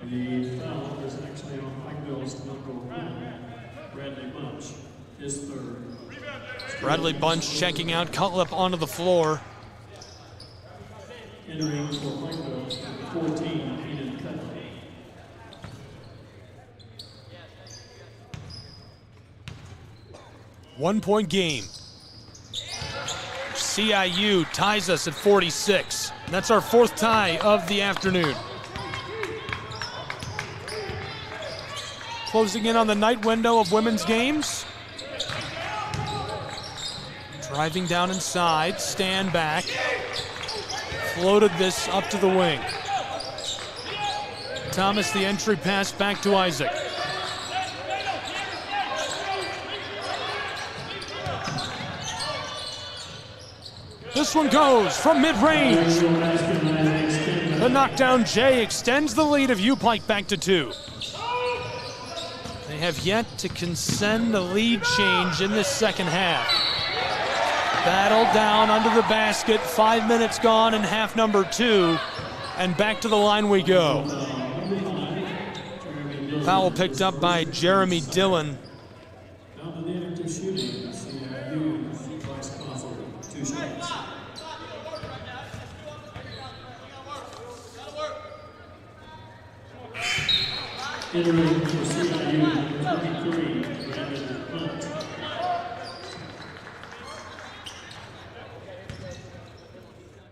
The foul is actually on Pikeville's number 1, Bradley Bunch, his 3rd. Bradley Bunch checking out, Cutlip onto the floor. Entering for Pikeville, number 14, Aiden Cutlip. One-point game. CIU ties us at 46. That's our 4th tie of the afternoon. Closing in on the night window of women's games. Driving down inside, stand back. Floated this up to the wing. Thomas, the entry pass back to Isaac. This one goes from mid-range. The knockdown Jay extends the lead of U-Pike back to 2. They have yet to consent a lead change in this second half. Battle down under the basket, 5 minutes gone in half number 2, and back to the line we go. Foul picked up by Jeremy Dillon. Entering for CIU, number 23, Brandon Hunt.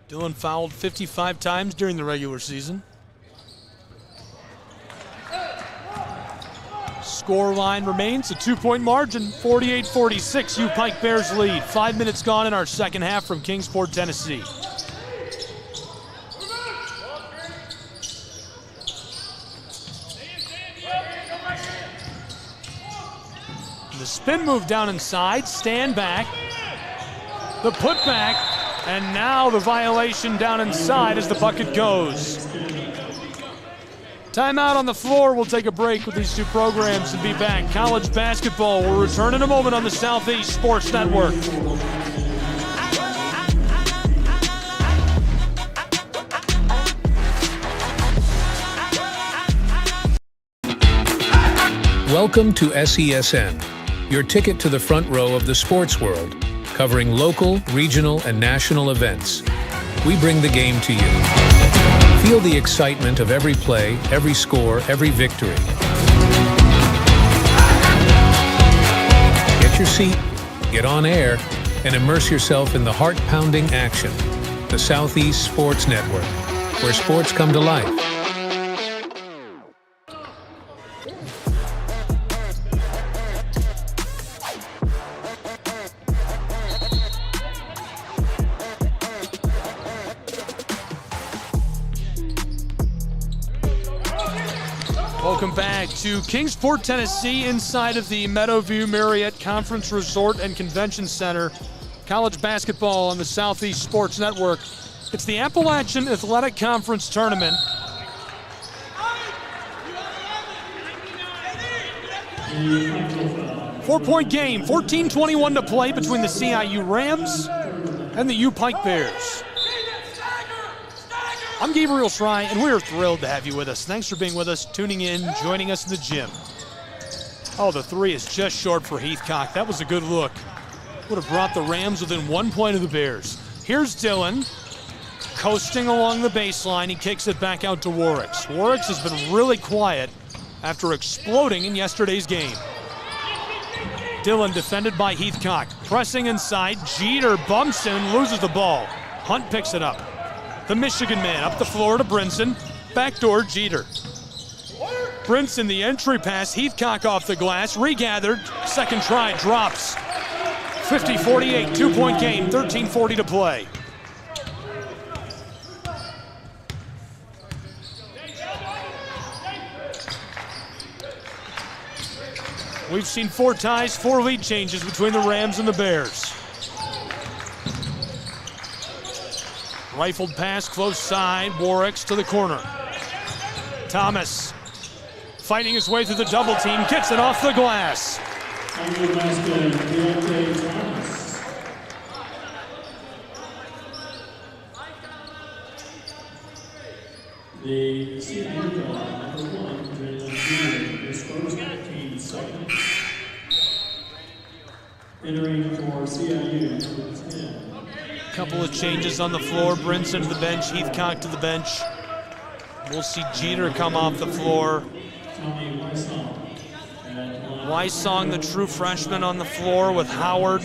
Dillon fouled 55 times during the regular season. Score line remains a 2-point margin, 48-46. U Pike Bears lead. 5 minutes gone in our second half from Kingsport, Tennessee. The spin move down inside, stand back, the putback, and now the violation down inside as the bucket goes. Timeout on the floor. We'll take a break with these two programs and be back. College basketball will return in a moment on the Southeast Sports Network. Welcome to SESN, your ticket to the front row of the sports world, covering local, regional, and national events. We bring the game to you. Feel the excitement of every play, every score, every victory. Get your seat, get on air, and immerse yourself in the heart-pounding action. The Southeast Sports Network, where sports come to life. Welcome back to Kingsport, Tennessee, inside of the Meadowview Marriott Conference Resort and Convention Center. College basketball on the Southeast Sports Network. It's the Appalachian Athletic Conference Tournament. Four-point game, 14:21 to play between the CIU Rams and the U Pike Bears. I'm Gabriel Schrei, and we're thrilled to have you with us. Thanks for being with us, tuning in, joining us in the gym. Oh, the three is just short for Heathcock. That was a good look. Would have brought the Rams within 1 point of the Bears. Here's Dillon, coasting along the baseline. He kicks it back out to Warwicks. Warwicks has been really quiet after exploding in yesterday's game. Dillon defended by Heathcock. Pressing inside, Jeter bumps in and loses the ball. Hunt picks it up. The Michigan man up the floor to Brinson. Backdoor Jeter. Brinson, the entry pass. Heathcock off the glass. Regathered. Second try drops. 50-48, 2-point game. 13:40 to play. We've seen 4 ties, 4 lead changes between the Rams and the Bears. Rifled pass, close side, Warwicks to the corner. Thomas fighting his way through the double team, gets it off the glass. The CIU guard, number 1, Jalen Jr., is first 19 seconds. Entering for CIU, number 10. Couple of changes on the floor. Brinson to the bench, Heathcock to the bench. We'll see Jeter come off the floor. Wysong, the true freshman, on the floor with Howard.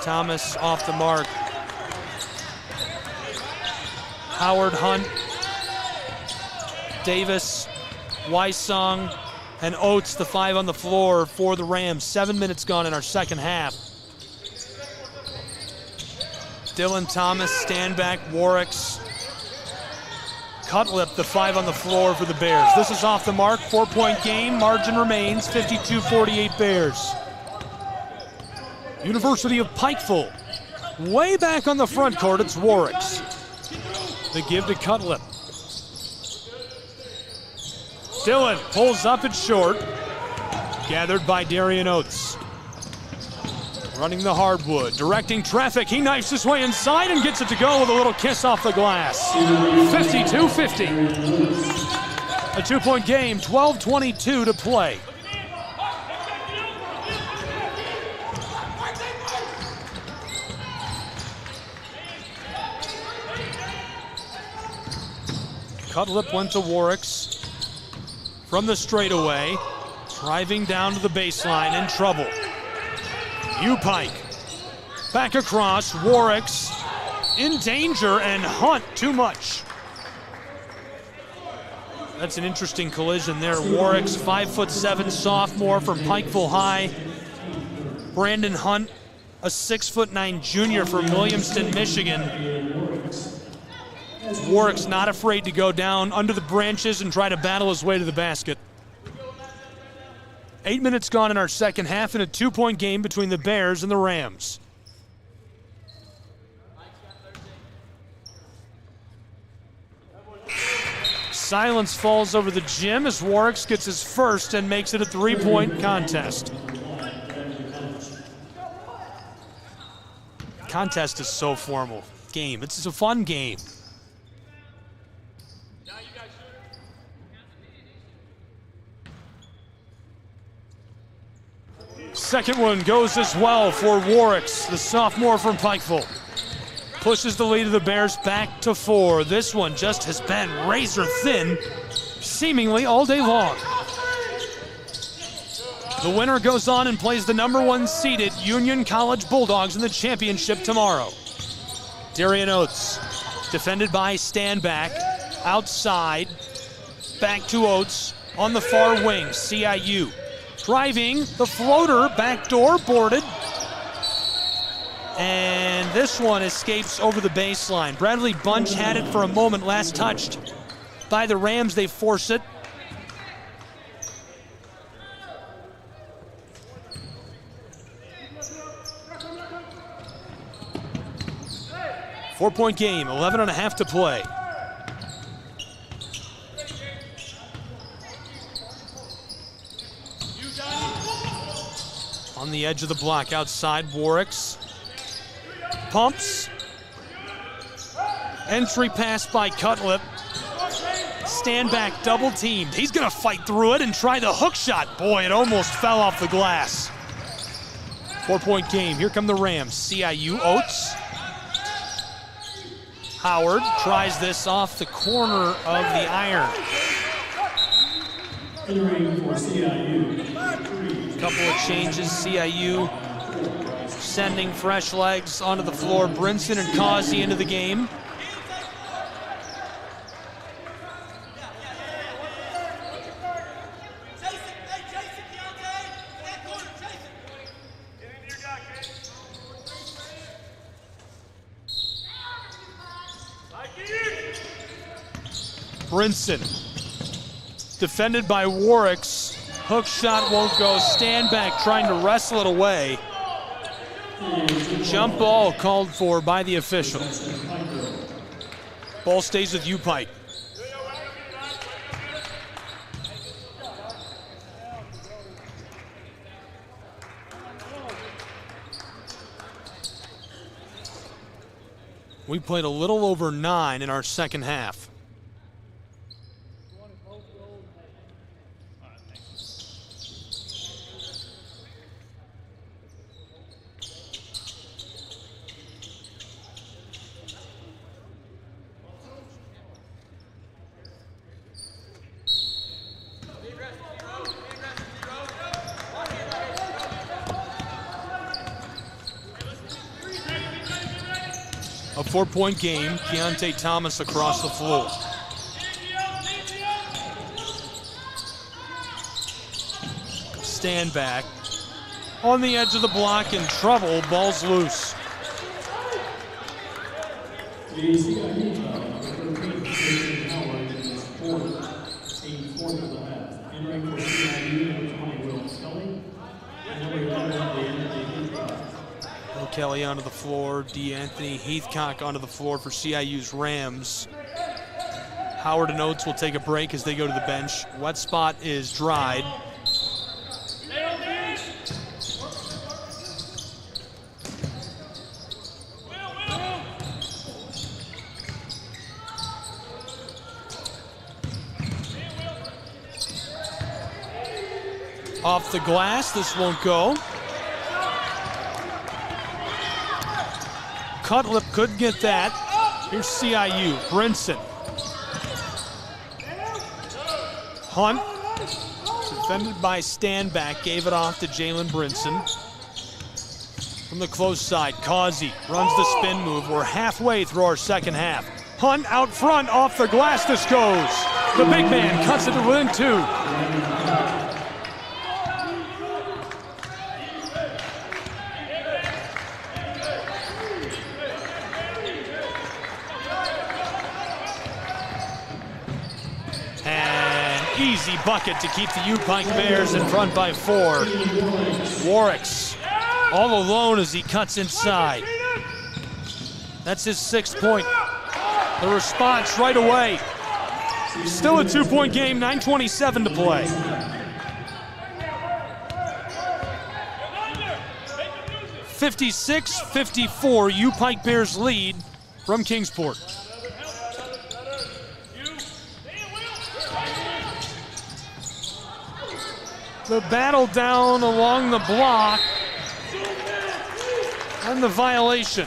Thomas off the mark. Howard, Hunt, Davis, Wysong, and Oates, the 5 on the floor for the Rams. 7 minutes gone in our second half. Dillon, Thomas, stand back, Warwicks. Cutlip, the 5 on the floor for the Bears. This is off the mark, 4-point game. Margin remains 52-48 Bears. University of Pikeville. Way back on the front court, it's Warwicks. The give to Cutlip. Dillon pulls up it short. Gathered by Darian Oates. Running the hardwood, directing traffic. He knifes his way inside and gets it to go with a little kiss off the glass. 52-50. A 2-point game, 12:22 to play. Cutlip went to Warwicks from the straightaway, driving down to the baseline, in trouble. Pike back across, Warwicks in danger, and Hunt too much. That's an interesting collision there. Warwicks, 5'7" sophomore from Pikeville High. Brandon Hunt, a 6'9" junior from Williamston, Michigan. Warwick's not afraid to go down under the branches and try to battle his way to the basket. 8 minutes gone in our second half, in a 2-point game between the Bears and the Rams. Silence falls over the gym as Warwicks gets his first and makes it a 3-point contest. Contest is so formal. Game. It's a fun game. Second one goes as well for Warwicks, the sophomore from Pikeville. Pushes the lead of the Bears back to 4. This one just has been razor thin, seemingly all day long. The winner goes on and plays the #1 seeded Union College Bulldogs in the championship tomorrow. Darian Oates, defended by Standback, outside, back to Oates on the far wing, CIU. Driving, the floater, backdoor, boarded. And this one escapes over the baseline. Bradley Bunch had it for a moment, last touched by the Rams. They force it. Four-point game, 11.5 to play. On the edge of the block, outside, Warwicks. Pumps. Entry pass by Cutlip. Standback double teamed. He's gonna fight through it and try the hook shot. Boy, it almost fell off the glass. 4-point game, here come the Rams. CIU, Oates. Howard tries this off the corner of the iron. Couple of changes, CIU sending fresh legs onto the floor. Brinson and Causey into the game. Brinson, defended by Warwicks. Hook shot won't go. Standback trying to wrestle it away. Jump ball called for by the official. Ball stays with Pike. We played a little over 9 in our second half. A 4-point game, Keontae Thomas across the floor. Standback on the edge of the block, in trouble, ball's loose. Kelly onto the floor, D'Anthony Heathcock onto the floor for CIU's Rams. Howard and Oates will take a break as they go to the bench. Wet spot is dried. Off the glass, this won't go. Cutlip could get that. Here's CIU, Brinson. Hunt, defended by Stanback, gave it off to Jalen Brinson. From the close side, Causey runs the spin move. We're halfway through our second half. Hunt out front, off the glass this goes. The big man cuts it to within 2. Easy bucket to keep the U-Pike Bears in front by 4. Warwick's all alone as he cuts inside. That's his 6th point. The response right away. Still a 2-point game, 9:27 to play. (56-54) U-Pike Bears lead from Kingsport. The battle down along the block and the violation.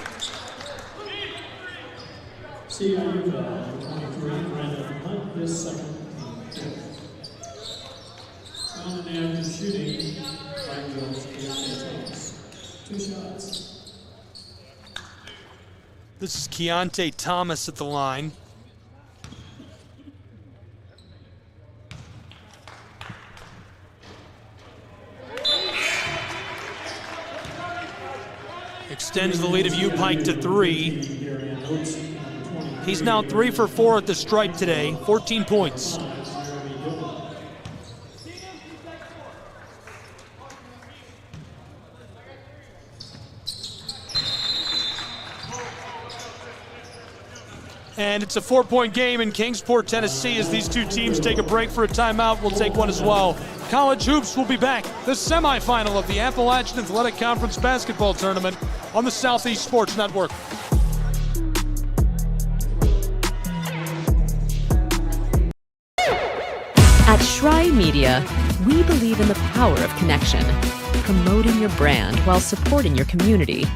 CIU foul, 23, Brandon Hunt, his second. Foul in active shooting, Pikeville, Thomas. 2 shots. This is Keontae Thomas at the line. Extends the lead of U-Pike to 3. He's now 3 for 4 at the stripe today, 14 points. And it's a 4-point game in Kingsport, Tennessee, as these two teams take a break for a timeout. We'll take one as well. College Hoops will be back. The semifinal of the Appalachian Athletic Conference basketball tournament on the Southeast Sports Network. At Shry Media, we believe in the power of connection, promoting your brand while supporting your community.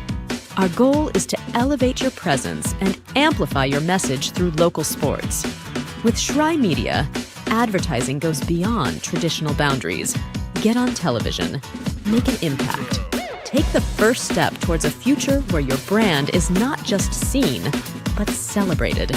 Our goal is to elevate your presence and amplify your message through local sports. With Shry Media, advertising goes beyond traditional boundaries. Get on television. Make an impact. Take the first step towards a future where your brand is not just seen, but celebrated.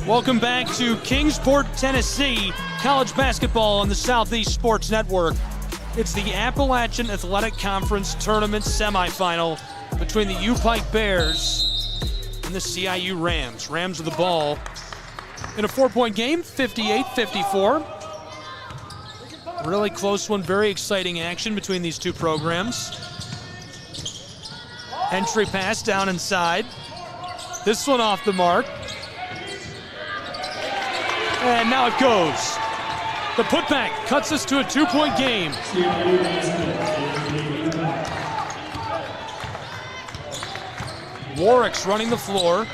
Welcome back to Kingsport, Tennessee, college basketball on the Southeast Sports Network. It's the Appalachian Athletic Conference Tournament semifinal between the U-Pike Bears and the CIU Rams. Rams with the ball in a 4-point game, 58-54. Really close one, very exciting action between these two programs. Entry pass down inside. This one off the mark. And now it goes. The putback cuts us to a 2-point game. Warwick's running the floor.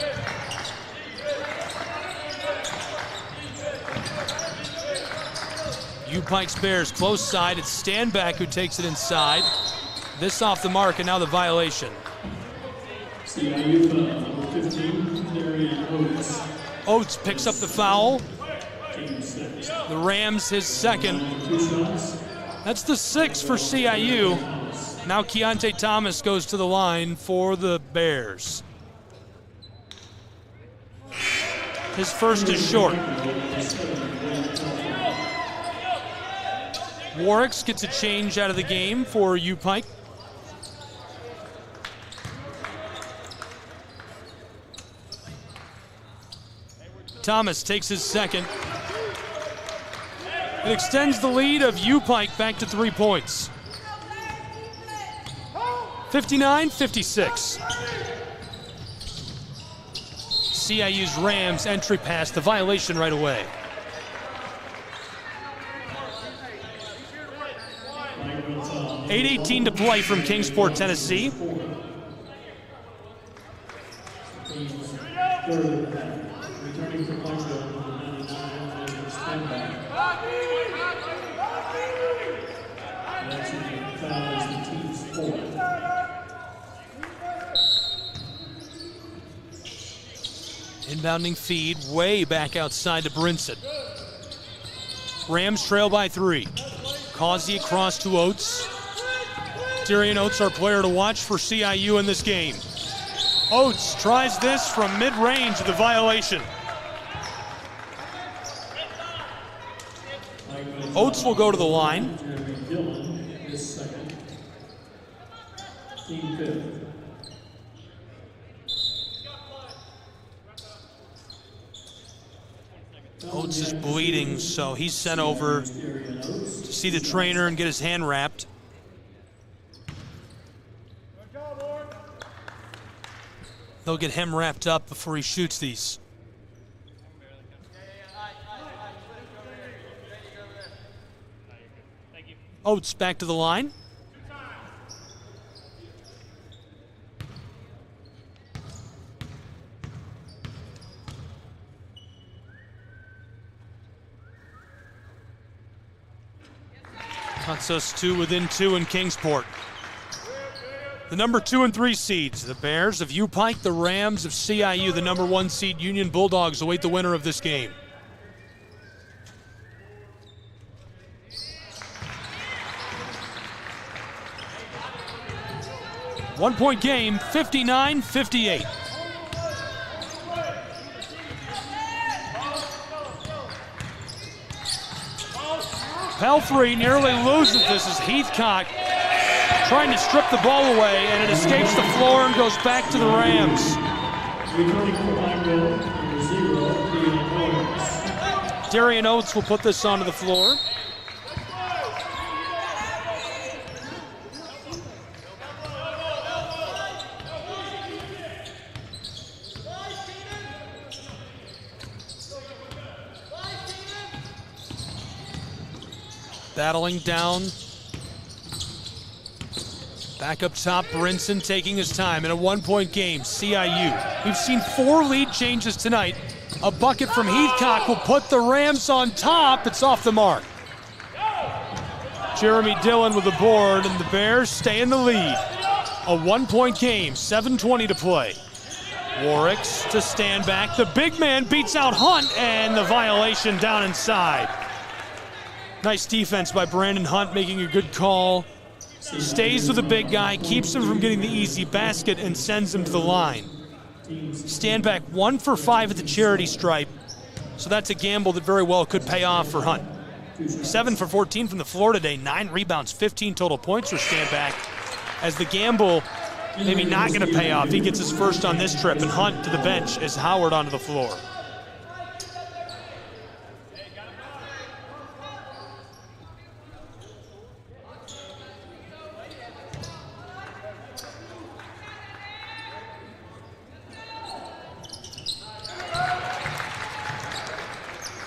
U-Pike's Bears close side. It's Stanback who takes it inside. This off the mark, and now the violation. CIU foul, number 15, Darian Oates. Oates picks up the foul. The Rams his second. That's the 6th for CIU. Now Keontae Thomas goes to the line for the Bears. His first is short. Warwick's gets a change out of the game for U-Pike. Thomas takes his second. It extends the lead of U-Pike back to 3 points. 59-56. CIU's Rams entry pass, the violation right away. 8:18 to play from Kingsport, Tennessee. Returning for Pikeville, number 99, standback. That's the foul is the team's fourth. Inbounding feed way back outside to Brinson. Rams trail by 3. Causey across to Oates. Darian Oates, our player to watch for CIU in this game. Oates tries this from mid-range of the violation. Oates will go to the line. Oates is bleeding, so he's sent over to see the trainer and get his hand wrapped. They'll get him wrapped up before he shoots these. Oates back to the line. Cuts us to within 2 in Kingsport. The number 2 and 3 seeds, the Bears of U-Pike, the Rams of CIU, the number 1 seed Union Bulldogs await the winner of this game. One-point game, 59-58. Pelfrey nearly loses this as Heathcock trying to strip the ball away, and it escapes the floor and goes back to the Rams. Darian Oates will put this onto the floor. Battling down. Back up top, Brinson taking his time in a one-point game, CIU. We've seen 4 lead changes tonight. A bucket from Heathcock will put the Rams on top. It's off the mark. Jeremy Dillon with the board, and the Bears stay in the lead. A one-point game, 7:20 to play. Warwicks to stand back. The big man beats out Hunt, and the violation down inside. Nice defense by Brandon Hunt, making a good call. Stays with the big guy, keeps him from getting the easy basket, and sends him to the line. Stand back 1 for 5 at the charity stripe. So that's a gamble that very well could pay off for Hunt. 7 for 14 from the floor today, 9 rebounds, 15 total points for stand back. As the gamble maybe not going to pay off, he gets his first on this trip, and Hunt to the bench as Howard onto the floor.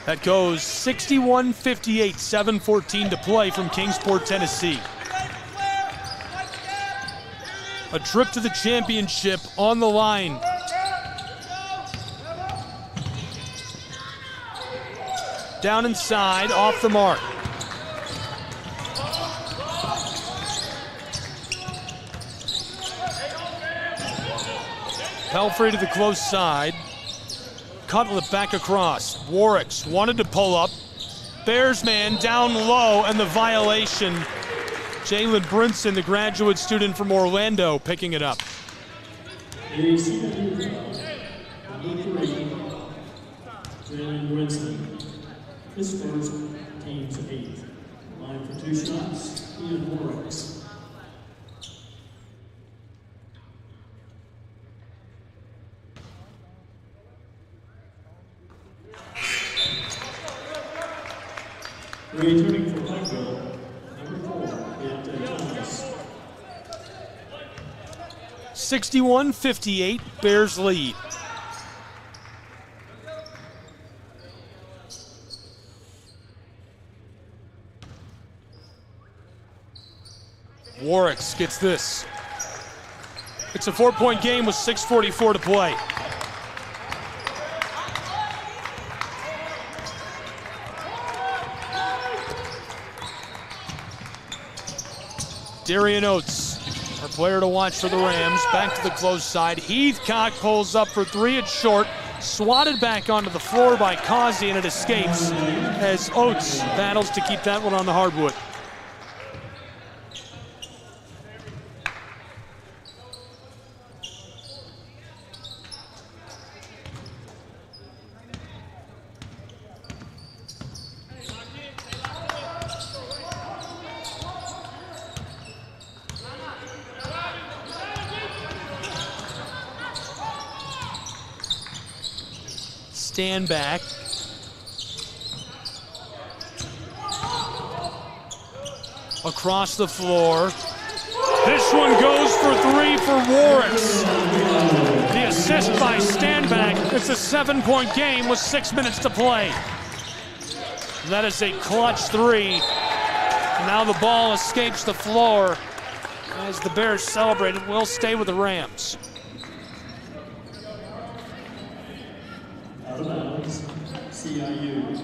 That goes 61-58, 7:14 to play from Kingsport, Tennessee. A trip to the championship on the line. Down inside, off the mark. Pelfrey to the close side. Cutlet back across. Warwicks wanted to pull up. Bears man down low, and the violation. Jalen Brinson, the graduate student from Orlando, picking it up. Jalen Brinson, his first, team's 8th. Line for 2 shots, Ian Warwicks. Returning for Pikeville, number 4, Thomas. 61-58, Bears lead. Warwicks gets this. It's a 4-point game with 6:44 to play. Darian Oates, our player to watch for the Rams, back to the close side. Heathcock pulls up for three, it's short. Swatted back onto the floor by Causey, and it escapes as Oates battles to keep that one on the hardwood. Stand back. Across the floor. This one goes for three for Warwicks. The assist by Standback. It's a 7-point game with 6 minutes to play. That is a clutch three. And now the ball escapes the floor as the Bears celebrate. It will stay with the Rams. Out of bounds, CIU.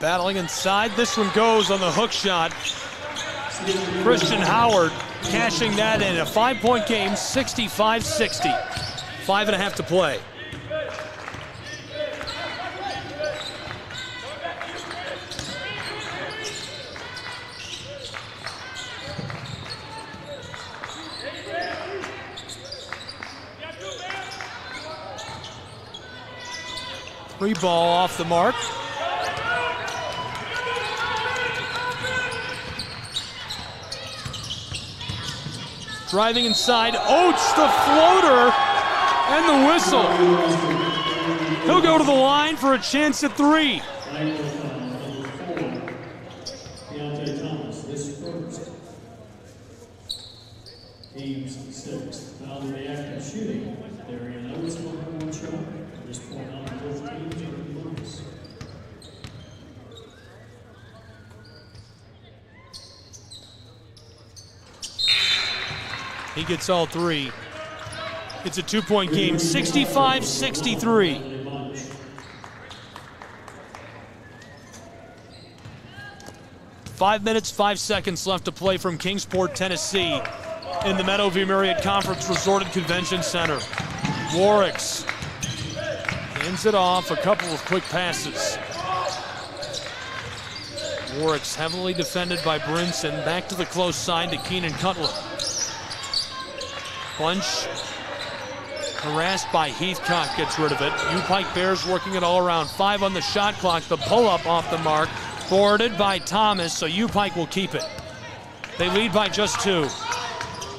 Battling inside, this one goes on the hook shot. Christian Howard cashing that in. A 5-point game, 65-60. 5.5 to play. Free ball off the mark. Driving inside, Oates, the floater, and the whistle. He'll go to the line for a chance at three. Teams 6. Foul in the act of shooting. Darian Oates will have one shot. At this point on, both teams are in bonus. He gets all three. It's a 2-point game, 65-63. 5 minutes, 5 seconds left to play from Kingsport, Tennessee, in the Meadowview Marriott Conference Resort and Convention Center. Warwicks ends it off, a couple of quick passes. Warwicks heavily defended by Brinson, back to the close side to Keenan Cutler. Bunch harassed by Heathcock, gets rid of it. U-Pike Bears working it all around. 5 on the shot clock, the pull-up off the mark. Forwarded by Thomas, so U-Pike will keep it. They lead by just 2.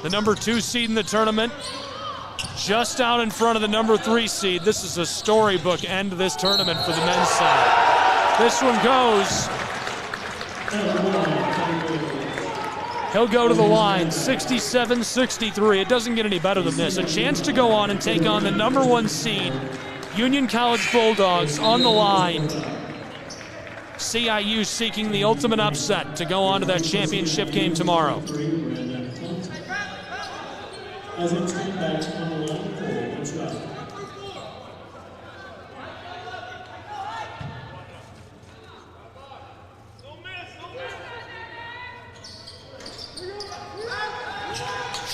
The number 2 seed in the tournament, just out in front of the number 3 seed. This is a storybook end to this tournament for the men's side. This one goes. He'll go to the line, 67-63. It doesn't get any better than this. A chance to go on and take on the number 1 seed, Union College Bulldogs, on the line. CIU seeking the ultimate upset to go on to that championship game tomorrow.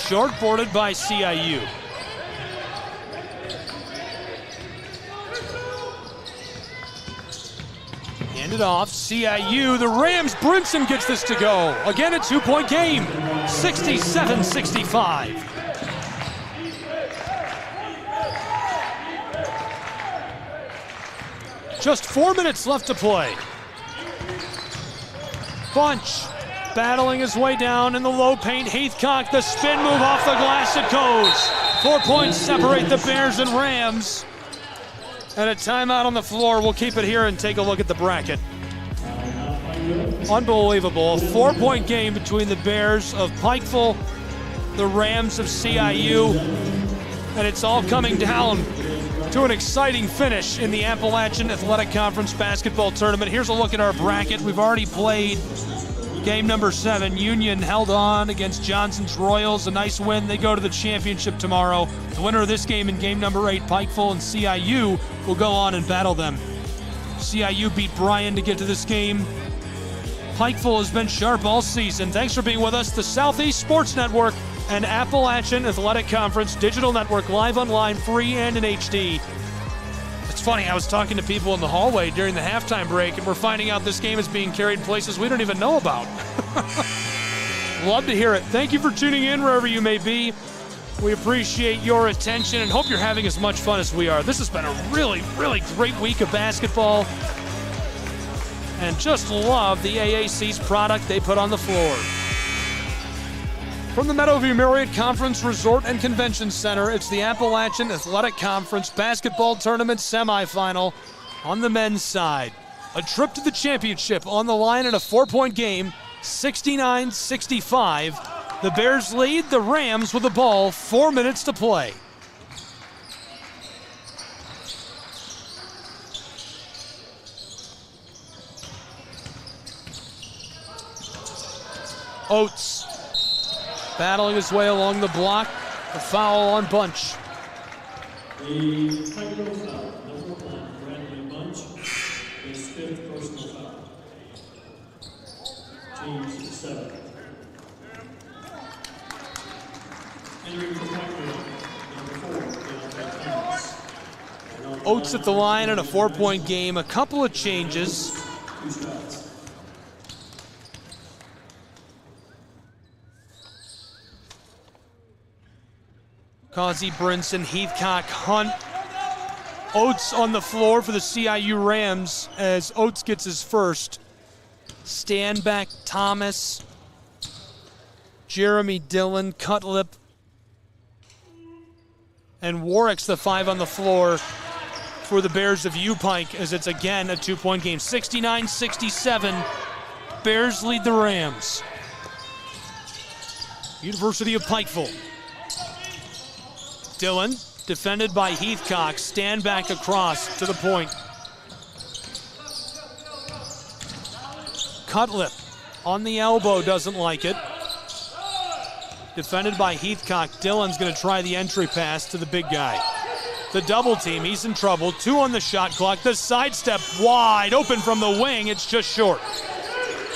Short-boarded by CIU. Hand it off, CIU, the Rams, Brinson gets this to go. Again, a 2-point game, 67-65. Just 4 minutes left to play. Bunch battling his way down in the low paint. Heathcock, the spin move off the glass, it goes. 4 points separate the Bears and Rams. And a timeout on the floor. We'll keep it here and take a look at the bracket. Unbelievable. 4-point game between the Bears of Pikeville, the Rams of CIU, and it's all coming down to an exciting finish in the Appalachian Athletic Conference basketball tournament. Here's a look at our bracket. We've already played game number 7. Union held on against Johnson's Royals. A nice win. They go to the championship tomorrow. The winner of this game in game number 8, Pikeville and CIU, will go on and battle them. CIU beat Bryan to get to this game. Pikeville has been sharp all season. Thanks for being with us. The Southeast Sports Network and Appalachian Athletic Conference Digital Network, live online, free and in HD. It's funny, I was talking to people in the hallway during the halftime break, and we're finding out this game is being carried in places we don't even know about. Love to hear it. Thank you for tuning in wherever you may be. We appreciate your attention and hope you're having as much fun as we are. This has been a really, really great week of basketball, and just love the AAC's product they put on the floor. From the Meadowview Marriott Conference Resort and Convention Center, it's the Appalachian Athletic Conference Basketball Tournament semifinal on the men's side. A trip to the championship on the line in a 4-point game, 69-65. The Bears lead the Rams with the ball, 4 minutes to play. Oates battling his way along the block. A foul on Bunch. The Pikeville foul, number 1, Bradley Bunch, his 5th personal foul. Teams 7. Entering for Pikeville, number 4, Thomas. Oates at the line in a 4-point game. A couple of changes. 2 shots. Causey, Brinson, Heathcock, Hunt. Oates on the floor for the CIU Rams as Oates gets his first. Standback, Thomas, Jeremy Dillon, Cutlip, and Warwick's the 5 on the floor for the Bears of U-Pike as it's again a 2-point game. 69-67, Bears lead the Rams. University of Pikeville. Dillon, defended by Heathcock, stand back across to the point. Cutlip on the elbow, doesn't like it. Defended by Heathcock. Dillon's going to try the entry pass to the big guy. The double team, he's in trouble. 2 on the shot clock. The sidestep wide open from the wing. It's just short.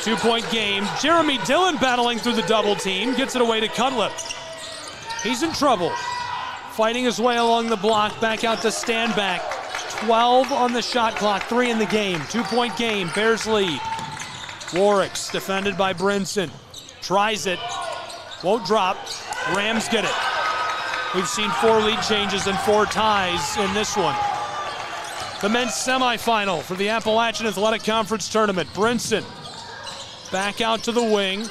2-point game. Jeremy Dillon battling through the double team. Gets it away to Cutlip. He's in trouble. Fighting his way along the block, back out to Standback. 12 on the shot clock, 3 in the game. 2-point game, Bears lead. Warwick's defended by Brinson. Tries it, won't drop. Rams get it. We've seen 4 lead changes and 4 ties in this one. The men's semifinal for the Appalachian Athletic Conference Tournament. Brinson back out to the wing.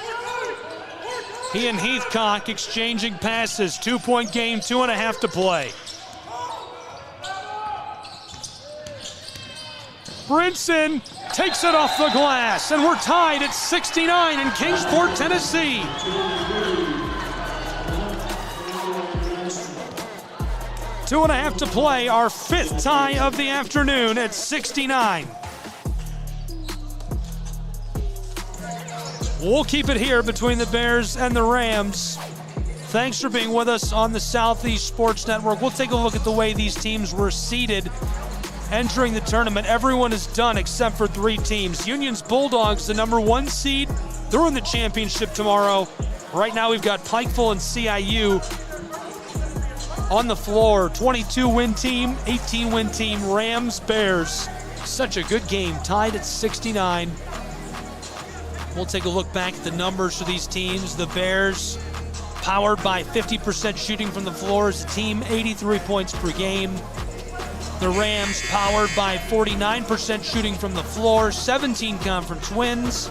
He and Heathcock exchanging passes. 2-point game, 2.5 to play. Brinson takes it off the glass, and we're tied at 69 in Kingsport, Tennessee. 2.5 to play, our 5th tie of the afternoon at 69. We'll keep it here between the Bears and the Rams. Thanks for being with us on the Southeast Sports Network. We'll take a look at the way these teams were seeded entering the tournament. Everyone is done except for 3 teams. Union's Bulldogs, the number 1 seed. They're in the championship tomorrow. Right now we've got Pikeville and CIU on the floor. 22-win team, 18-win team, Rams, Bears. Such a good game, tied at 69. We'll take a look back at the numbers for these teams. The Bears, powered by 50% shooting from the floor as a team, 83 points per game. The Rams, powered by 49% shooting from the floor, 17 conference wins,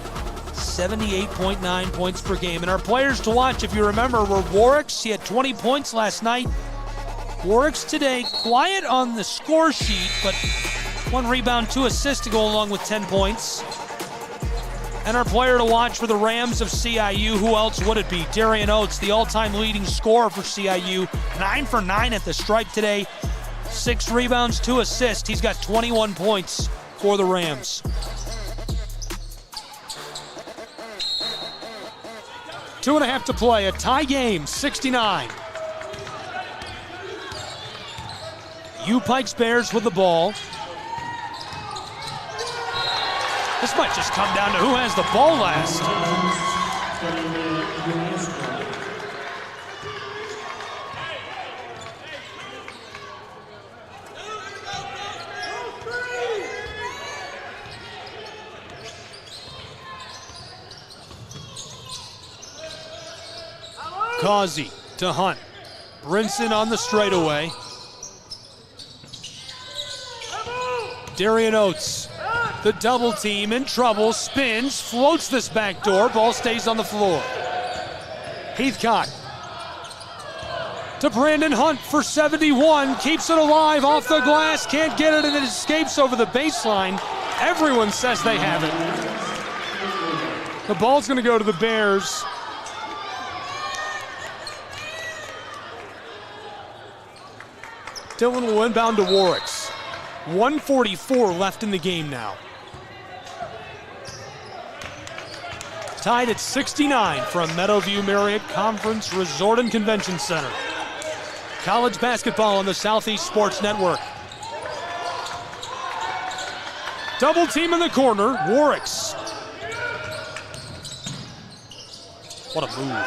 78.9 points per game. And our players to watch, if you remember, were Warwick's. He had 20 points last night. Warwick's today quiet on the score sheet, but 1 rebound, 2 assists to go along with 10 points. And our player to watch for the Rams of CIU, who else would it be? Darian Oates, the all-time leading scorer for CIU, 9 for 9 at the stripe today. 6 rebounds, 2 assists. He's got 21 points for the Rams. Two and a half to play, a tie game, 69. U-Pikes Bears with the ball. This might just come down to who has the ball last. Causey to Hunt. Brinson on the straightaway. Darian Oates, the double team in trouble, spins, floats this back door, ball stays on the floor. Heathcock to Brandon Hunt for 71, keeps it alive off the glass, can't get it, and it escapes over the baseline. Everyone says they have it. The ball's gonna go to the Bears. Dillon will inbound to Warwick's. 1:44 left in the game now. Tied at 69 from Meadowview Marriott Conference Resort and Convention Center. College basketball on the Southeast Sports Network. Double team in the corner, Warwick's. What a move.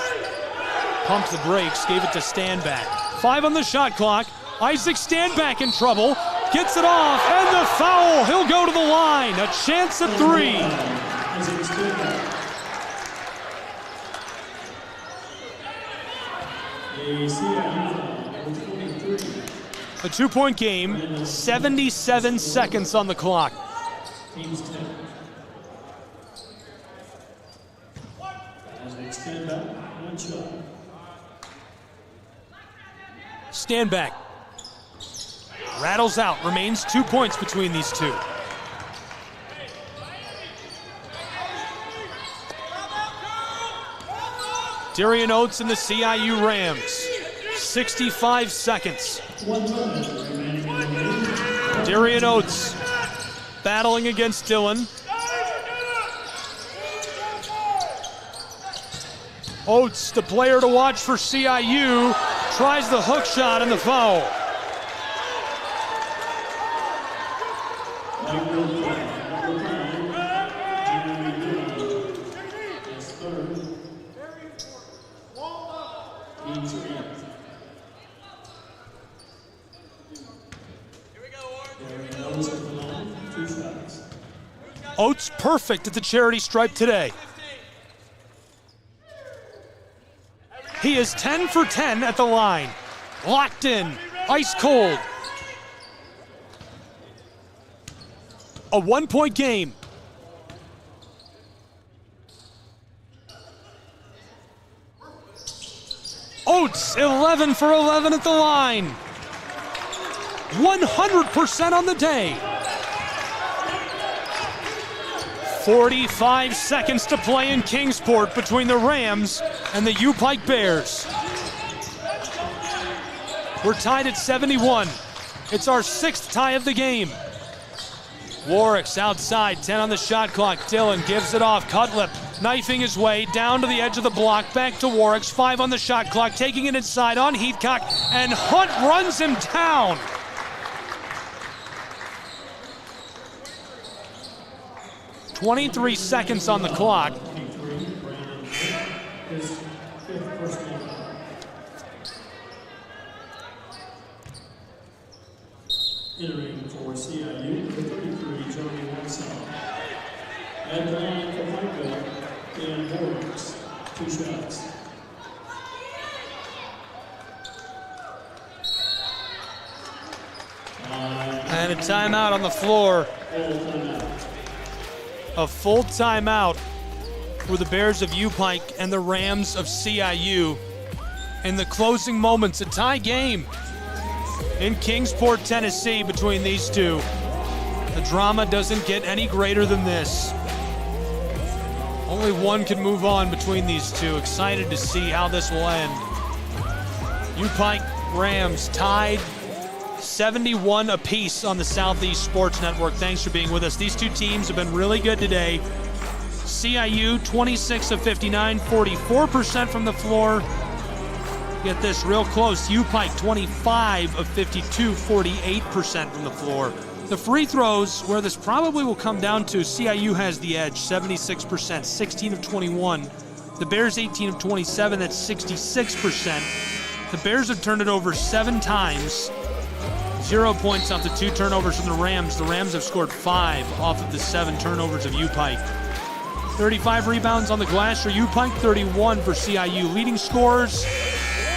Pumped the brakes, gave it to Standback. 5 on the shot clock. Isaac Standback in trouble. Gets it off, and the foul. He'll go to the line. A chance at 3. A 2-point game, 77 seconds on the clock. Standback. Rattles out, remains 2 points between these two. Darian Oates and the CIU Rams. 65 seconds. Darian Oates battling against Dillon. Oates, the player to watch for CIU, tries the hook shot and the foul. Oates perfect at the charity stripe today. He is 10 for 10 at the line. Locked in, ice cold. A 1-point game. Oates, 11 for 11 at the line. 100% on the day. 45 seconds to play in Kingsport between the Rams and the U-Pike Bears. We're tied at 71. It's our 6th tie of the game. Warwick's outside, 10 on the shot clock. Dillon gives it off. Cutlip knifing his way down to the edge of the block. Back to Warwick's, 5 on the shot clock. Taking it inside on Heathcock, and Hunt runs him down. .23 seconds on the clock. Entering for CIU, the 33, Johnny Watson. At the line for Pikeville, Dan Warwick's, 2 shots. And a timeout on the floor. A full timeout for the Bears of U-Pike and the Rams of CIU. In the closing moments, a tie game. in Kingsport, Tennessee, between these two. The drama doesn't get any greater than this. Only one can move on between these two. Excited to see how this will end. U-Pike Rams tied 71 apiece on the Southeast Sports Network. Thanks for being with us. These two teams have been really good today. CIU 26 of 59, 44% from the floor. Get this real close. U-Pike 25 of 52, 48% from the floor. The free throws, where this probably will come down to, CIU has the edge, 76%, 16 of 21. The Bears 18 of 27, that's 66%. The Bears have turned it over 7 times. 0 points off the 2 turnovers from the Rams. The Rams have scored 5 off of the 7 turnovers of U-Pike. 35 rebounds on the glass for U-Pike, 31 for CIU. Leading scorers,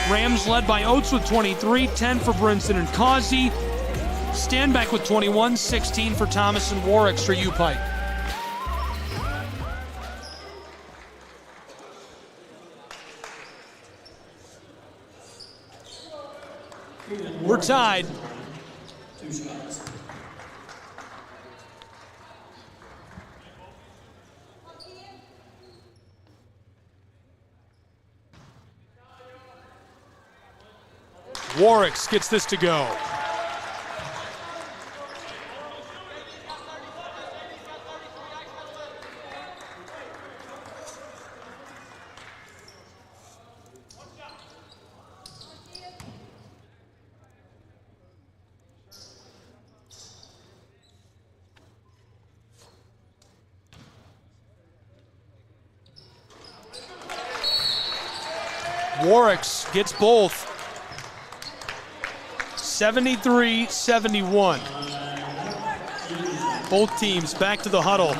Rams led by Oates with 23, 10 for Brinson and Causey. Standback with 21, 16 for Thomas and Warwicks for U-Pike. We're tied. 2 shots. Warwicks gets this to go. Warwicks gets both. 73-71. Both teams back to the huddle.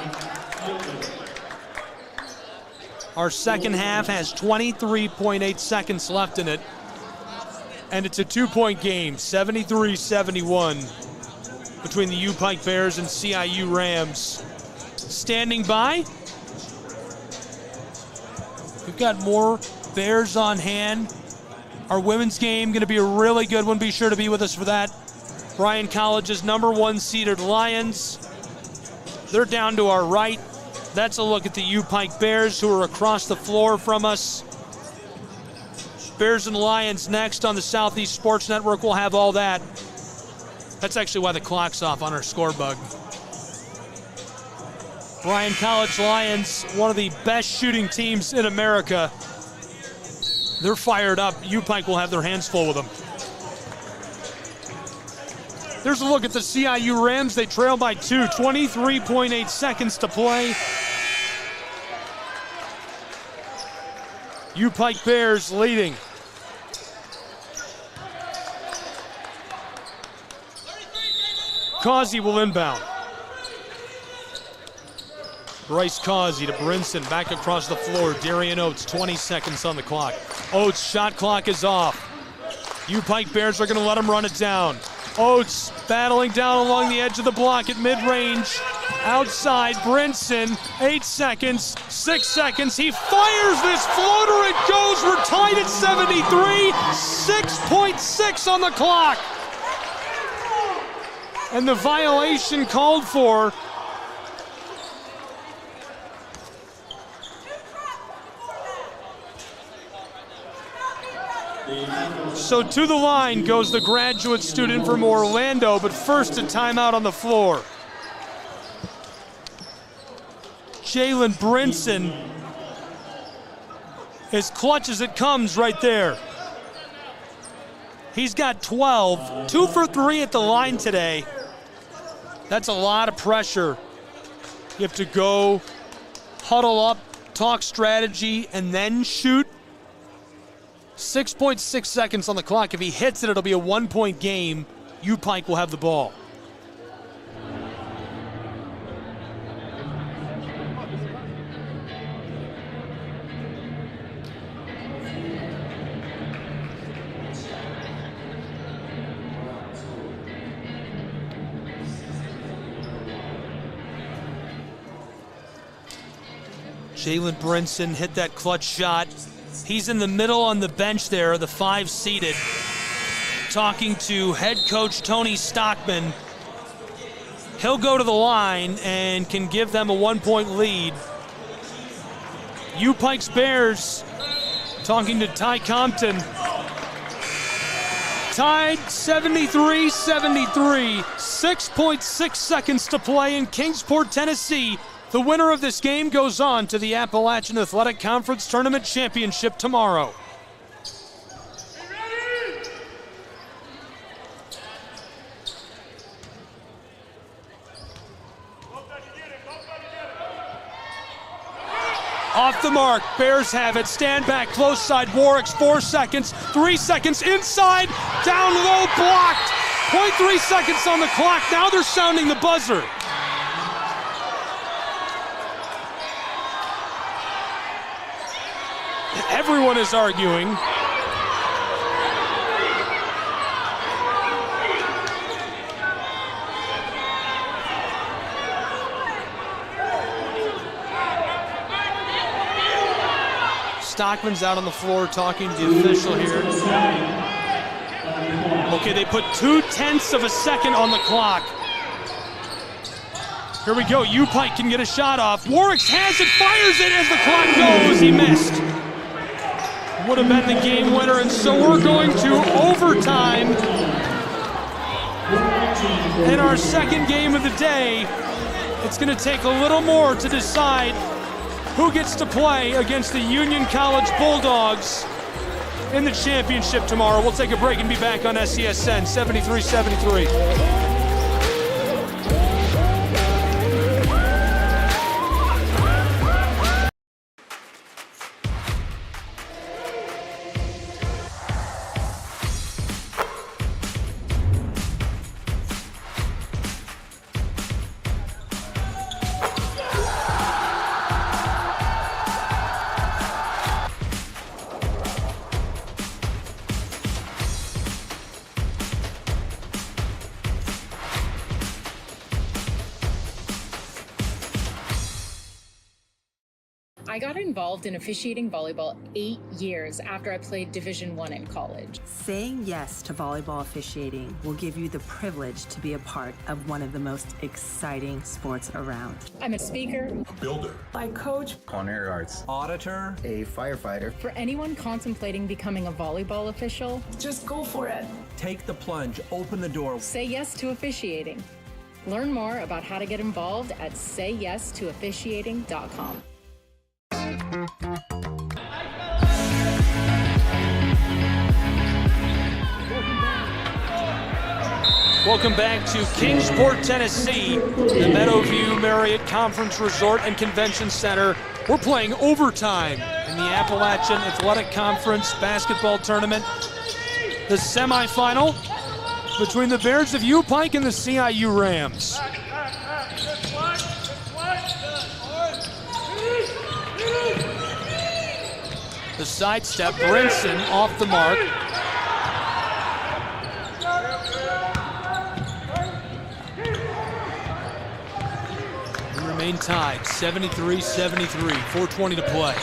Our second half has 23.8 seconds left in it. And it's a 2-point game, 73-71 between the U-Pike Bears and CIU Rams. Standing by. We've got more Bears on hand. Our women's game going to be a really good one. Be sure to be with us for that. Bryan College's #1 seeded Lions. They're down to our right. That's a look at the U-Pike Bears, who are across the floor from us. Bears and Lions next on the Southeast Sports Network. We'll have all that. That's actually why the clock's off on our score bug. Bryan College Lions, one of the best shooting teams in America. They're fired up. U-Pike will have their hands full with them. There's a look at the CIU Rams. They trail by 2, 23.8 seconds to play. U-Pike Bears leading. Causey will inbound. Bryce Causey to Brinson, back across the floor. Darian Oates, 20 seconds on the clock. Oates' shot clock is off. U-Pike Bears are going to let him run it down. Oates battling down along the edge of the block at mid-range. Outside, Brinson, 8 seconds, 6 seconds. He fires this floater, it goes. We're tied at 73, 6.6 on the clock. And the violation called for. So to the line goes the graduate student from Orlando, but first a timeout on the floor. Jalen Brinson, as clutch as it comes right there. He's got 12, 2 for 3 at the line today. That's a lot of pressure. You have to go, huddle up, talk strategy, and then shoot. 6.6 seconds on the clock. If he hits it, it'll be a 1-point game. U-Pike will have the ball. Jalen Brinson hit that clutch shot. He's in the middle on the bench there, the 5 seeded. talking to head coach Tony Stockman. He'll go to the line and can give them a 1-point lead. U-Pikes Bears talking to Ty Compton. Tied 73-73, 6.6 seconds to play in Kingsport, Tennessee. The winner of this game goes on to the Appalachian Athletic Conference Tournament Championship tomorrow. Off the mark, Bears have it, stand back, close side, Warwick's 4 seconds, 3 seconds, inside, down low, blocked. 0.3 seconds on the clock, now they're sounding the buzzer. Everyone is arguing. Stockman's out on the floor talking to the official here. Okay, they put 0.2 of a second on the clock. Here we go, U-Pike can get a shot off. Warwick has it, fires it as the clock goes, he missed. Would have been the game winner, and so we're going to overtime in our second game of the day. It's going to take a little more to decide who gets to play against the Union College Bulldogs in the championship tomorrow. We'll take a break and be back on SCSN 73-73. I got involved in officiating volleyball 8 years after I played Division I in college. Saying yes to volleyball officiating will give you the privilege to be a part of one of the most exciting sports around. I'm a speaker, A builder. I coach, Culinary arts. Auditor. A firefighter. For anyone contemplating becoming a volleyball official, just go for it. Take the plunge. Open the door. Say yes to officiating. Learn more about how to get involved at sayyes2officiating.com. Welcome back to Kingsport, Tennessee, the Meadowview Marriott Conference Resort and Convention Center. We're playing overtime in the Appalachian Athletic Conference basketball tournament. The semifinal between the Bears of U-Pike and the CIU Rams. The sidestep, Brinson off the mark. We remain tied, 73-73, 4:20 to play.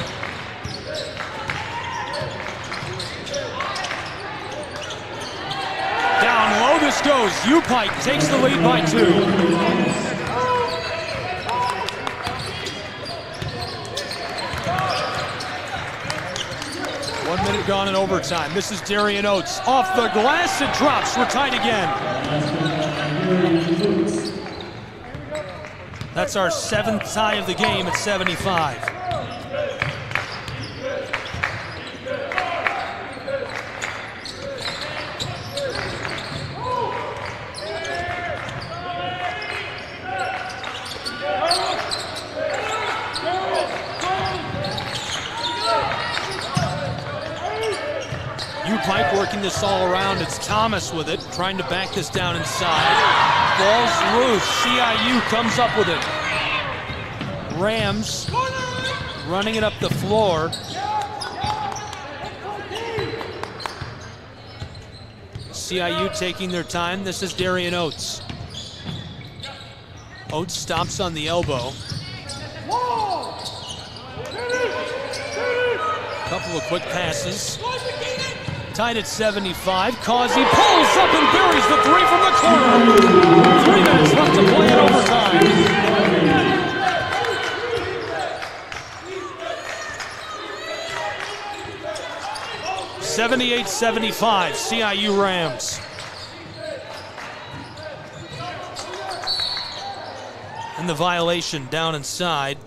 Down low this goes. U-Pike takes the lead by 2. Gone in overtime. This is Darian Oates. Off the glass, it drops. We're tied again. That's our 7th tie of the game at 75. U-Pike working this all around. It's Thomas with it, trying to back this down inside. Ball's loose. CIU comes up with it. Rams running it up the floor. CIU taking their time. This is Darian Oates. Oates stops on the elbow. Couple of quick passes. Tied at 75. Causey pulls up and buries the three from the corner. 3 minutes left to play in overtime. 78-75, CIU Rams. And the violation down inside.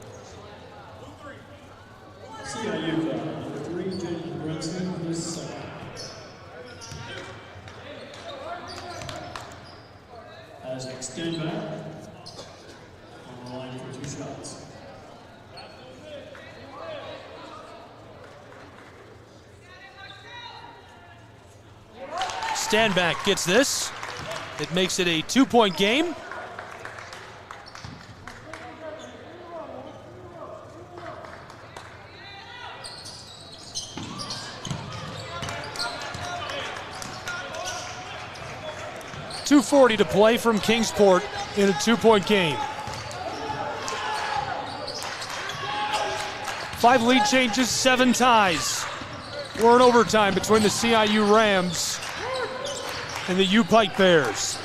CIU number 3, Jaden Brunson, this second. As an extend back, on the line for 2 shots. Standback gets this. It makes it a 2-point game. .240 to play from Kingsport in a 2-point game. 5 lead changes, 7 ties. We're in overtime between the CIU Rams and the U-Pike Bears.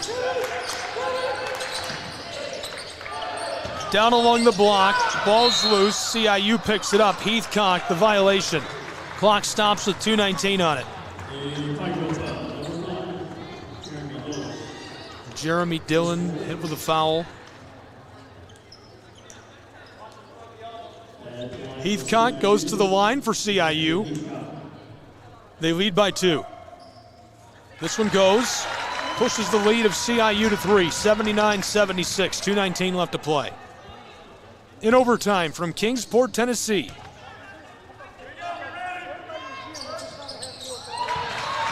Down along the block, ball's loose, CIU picks it up. Heathcock, the violation. Clock stops with 2:19 on it. Jeremy Dillon hit with a foul. Heathcock goes to the line for CIU. They lead by 2. This one goes, pushes the lead of CIU to 3, 79-76, 2:19 left to play. In overtime from Kingsport, Tennessee.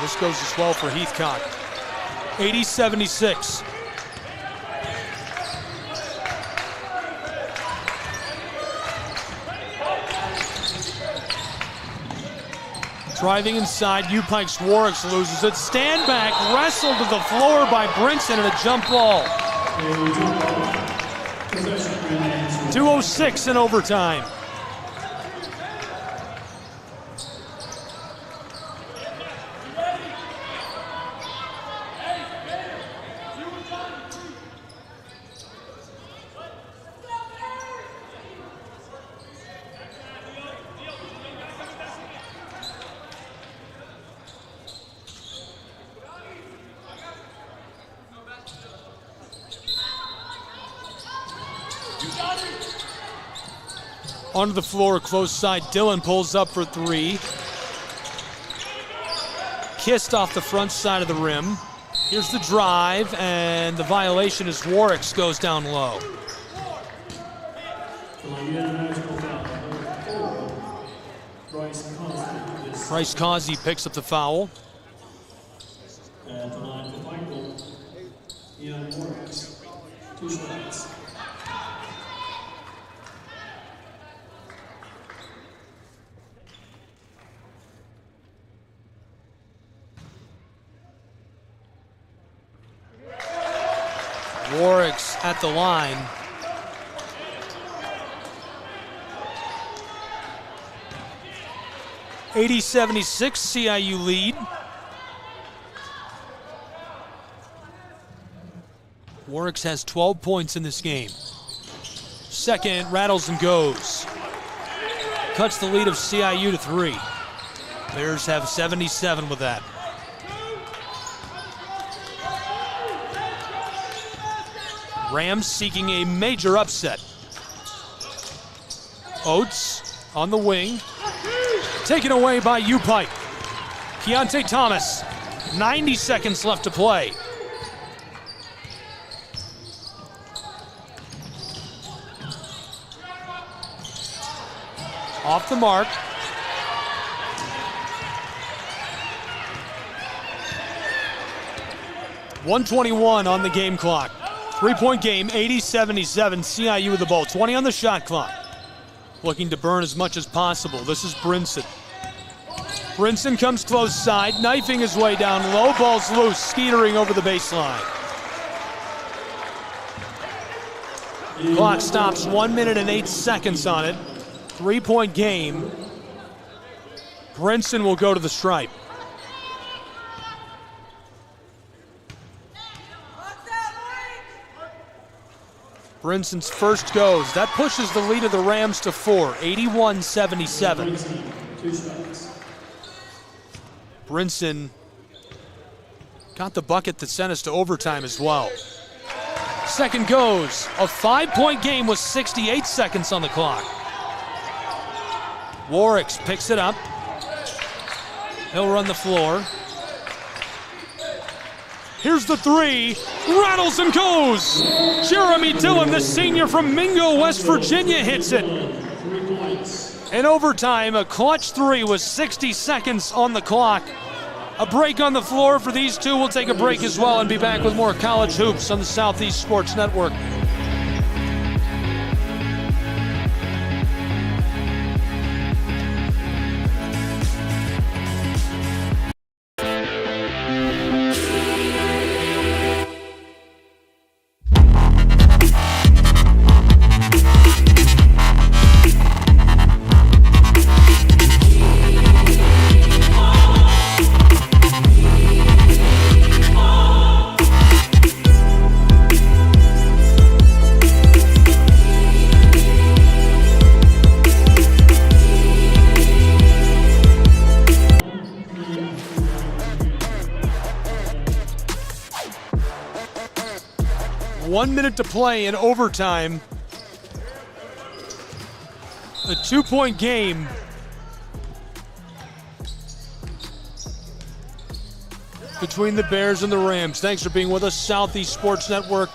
This goes as well for Heathcock. 80-76. Driving inside, U-Pike's Warwicks loses it. Stand back, wrestled to the floor by Brinson and a jump ball. 2:06 in overtime. Onto the floor, close side. Dillon pulls up for 3. Kissed off the front side of the rim. Here's the drive, and the violation as Warwicks goes down low. Bryce Causey picks up the foul. At the line for Pikeville, Ian Warwicks, 2 shots. Warwicks at the line. .80-76, CIU lead. Warwicks has 12 points in this game. Second, rattles and goes. Cuts the lead of CIU to 3. Bears have 77 with that. Rams seeking a major upset. Oates on the wing. Taken away by U-Pike. Keontae Thomas. 90 seconds left to play. Off the mark. .121 on the game clock. 3-point game, 80-77, CIU with the ball. 20 on the shot clock. Looking to burn as much as possible. This is Brinson. Brinson comes close side, knifing his way down low. Ball's loose, skeetering over the baseline. Clock stops, 1 minute and 8 seconds on it. 3-point game. Brinson will go to the stripe. Brinson's first goes. That pushes the lead of the Rams to 4, 81-77. Brinson got the bucket that sent us to overtime as well. Second goes. A 5-point game with 68 seconds on the clock. Warricks picks it up. He'll run the floor. Here's the three. Rattles and goes. Jeremy Dillon, the senior from Mingo, West Virginia, hits it. In overtime, a clutch three with 60 seconds on the clock. A break on the floor for these two. We'll take a break as well and be back with more college hoops on the Southeast Sports Network. One minute to play in overtime. A 2-point game. Between the Bears and the Rams. Thanks for being with us, Southeast Sports Network.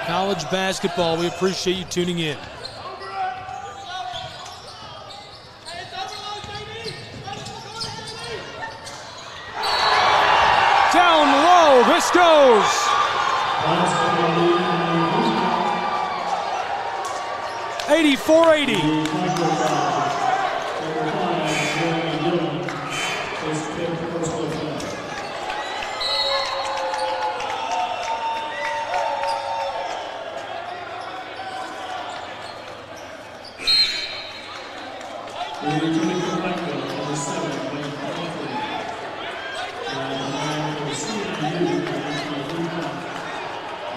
College basketball, we appreciate you tuning in. Down low, this goes. 84-80.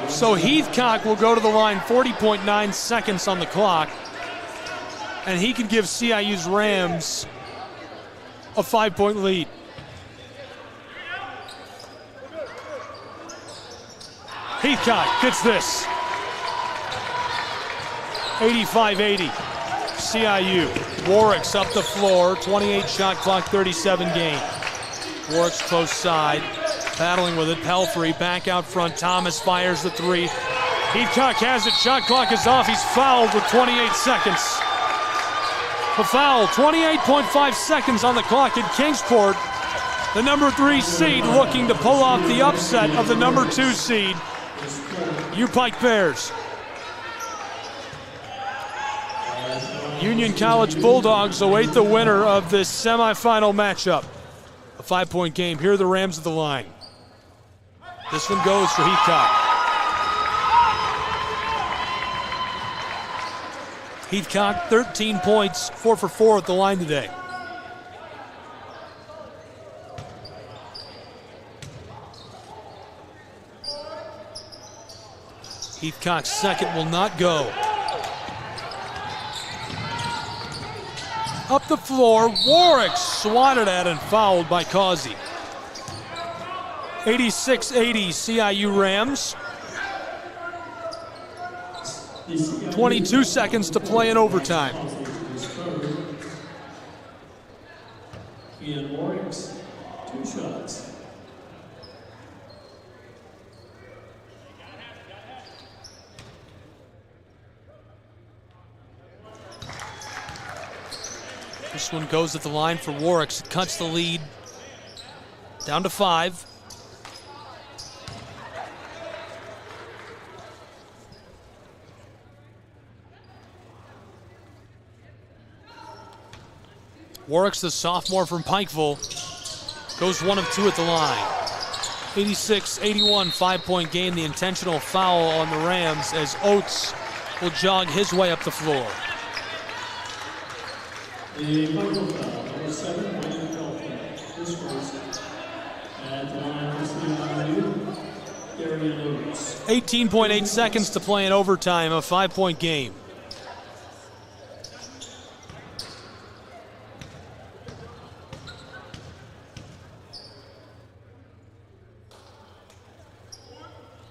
So Heathcock will go to the line, 40.9 seconds on the clock, and he can give CIU's Rams a 5-point lead. Heathcock gets this. 85-80, CIU. Warwick's up the floor, 28 shot clock, 37 game. Warwick's close side. Battling with it, Pelfrey back out front. Thomas fires the three. Heathcock has it, shot clock is off. He's fouled with 28 seconds. The foul, 28.5 seconds on the clock in Kingsport. The number 3 seed looking to pull off the upset of the number 2 seed, U-Pike Bears. Union College Bulldogs await the winner of this semifinal matchup. A 5-point game. Here are the Rams at the line. This one goes for Heathcock. Heathcock, 13 points, 4 for 4 at the line today. Heathcock's second will not go. Up the floor, Warwick swatted at and fouled by Causey. 86-80 CIU Rams. 22 seconds to play in overtime. Ian Warwick's 2 shots. This one goes at the line for Warwick. It cuts the lead down to 5. Warwick's the sophomore from Pikeville. Goes 1 of 2 at the line. 86-81, 5-point game. The intentional foul on the Rams as Oates will jog his way up the floor. The Pikeville foul, number 7, Michael Pelfrey. His first. At the line for CIU Darian Oates. 18.8 seconds to play in overtime, a 5-point game.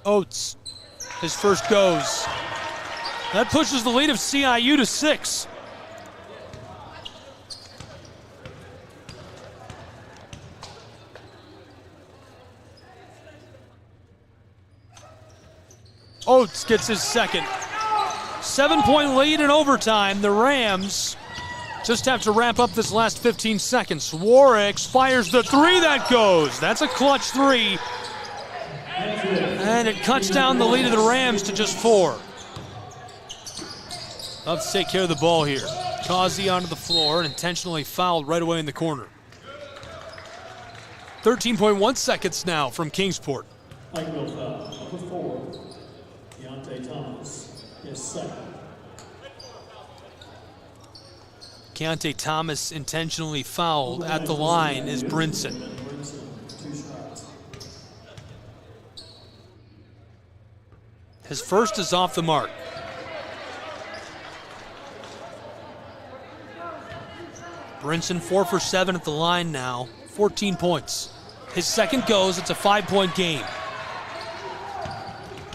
Oates, his first goes. That pushes the lead of CIU to 6. Oates gets his second. 7-point lead in overtime. The Rams just have to wrap up this last 15 seconds. Warwick fires the three that goes. That's a clutch three. And it cuts down the lead of the Rams to just 4. Let's take care of the ball here. Causey onto the floor and intentionally fouled right away in the corner. 13.1 seconds now from Kingsport. Pikeville foul, number 4. Keontae Thomas, his second. Keontae Thomas intentionally fouled at the line is Brinson. 2 shots. His first is off the mark. Brinson 4 for 7 at the line now, 14 points. His second goes, it's a 5-point game.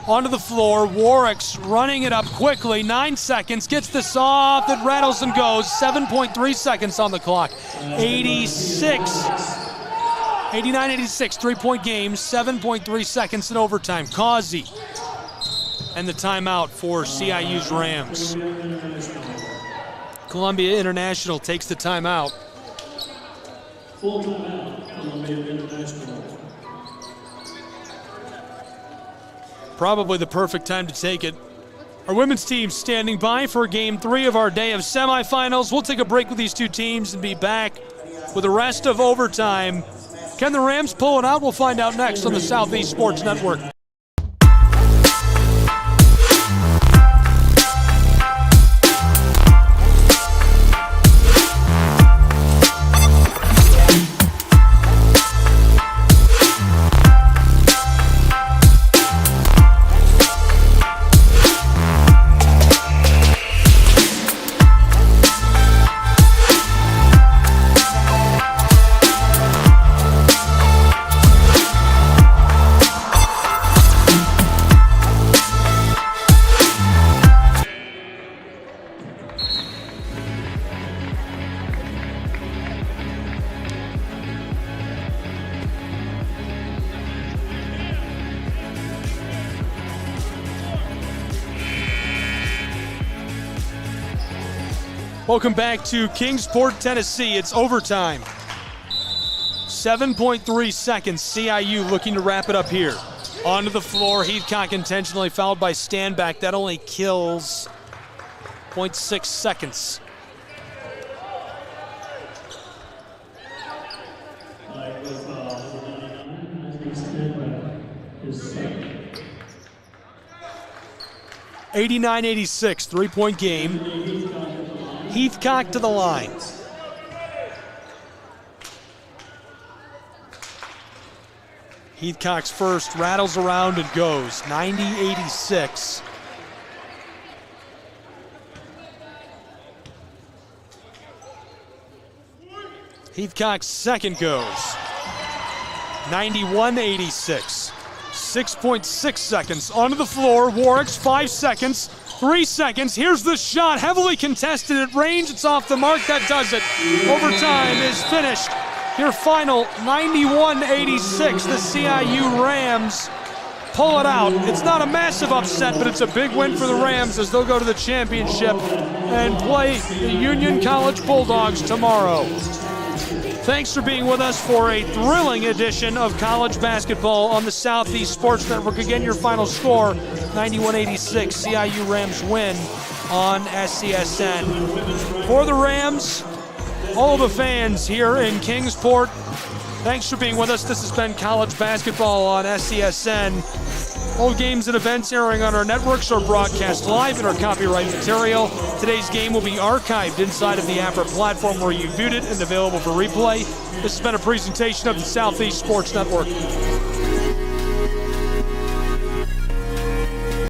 Onto the floor, Warwick's running it up quickly, 9 seconds, gets this off, it rattles and goes, 7.3 seconds on the clock. 89-86, 3-point game, 7.3 seconds in overtime. Causey and the timeout for CIU's Rams. Columbia International takes the timeout. Full timeout, Columbia International. Probably the perfect time to take it. Our women's team standing by for Game 3 of our day of semifinals. We'll take a break with these two teams and be back with the rest of overtime. Can the Rams pull it out? We'll find out next on the Southeast Sports Network. Welcome back to Kingsport, Tennessee. It's overtime. 7.3 seconds. CIU looking to wrap it up here. Onto the floor. Heathcock intentionally fouled by Standback. That only kills 0.6 seconds. Pikeville foul, number 99, Standback, his second. 89-86, 3-point game. Heathcock to the line. Heathcock's first rattles around and goes. 90-86. Heathcock's second goes. 91-86. 6.6 seconds. Onto the floor. Warwick's 5 seconds. 3 seconds. Here's the shot. Heavily contested at range. It's off the mark. That does it. Overtime is finished. Your final 91-86. The CIU Rams pull it out. It's not a massive upset, but it's a big win for the Rams as they'll go to the championship and play the Union College Bulldogs tomorrow. Thanks for being with us for a thrilling edition of college basketball on the Southeast Sports Network. Again, your final score, 91-86. CIU Rams win on SCSN. For the Rams, all the fans here in Kingsport, thanks for being with us. This has been college basketball on SCSN. All games and events airing on our networks are broadcast live in our copyright material. Today's game will be archived inside of the Apper platform where you viewed it and available for replay. This has been a presentation of the Southeast Sports Network.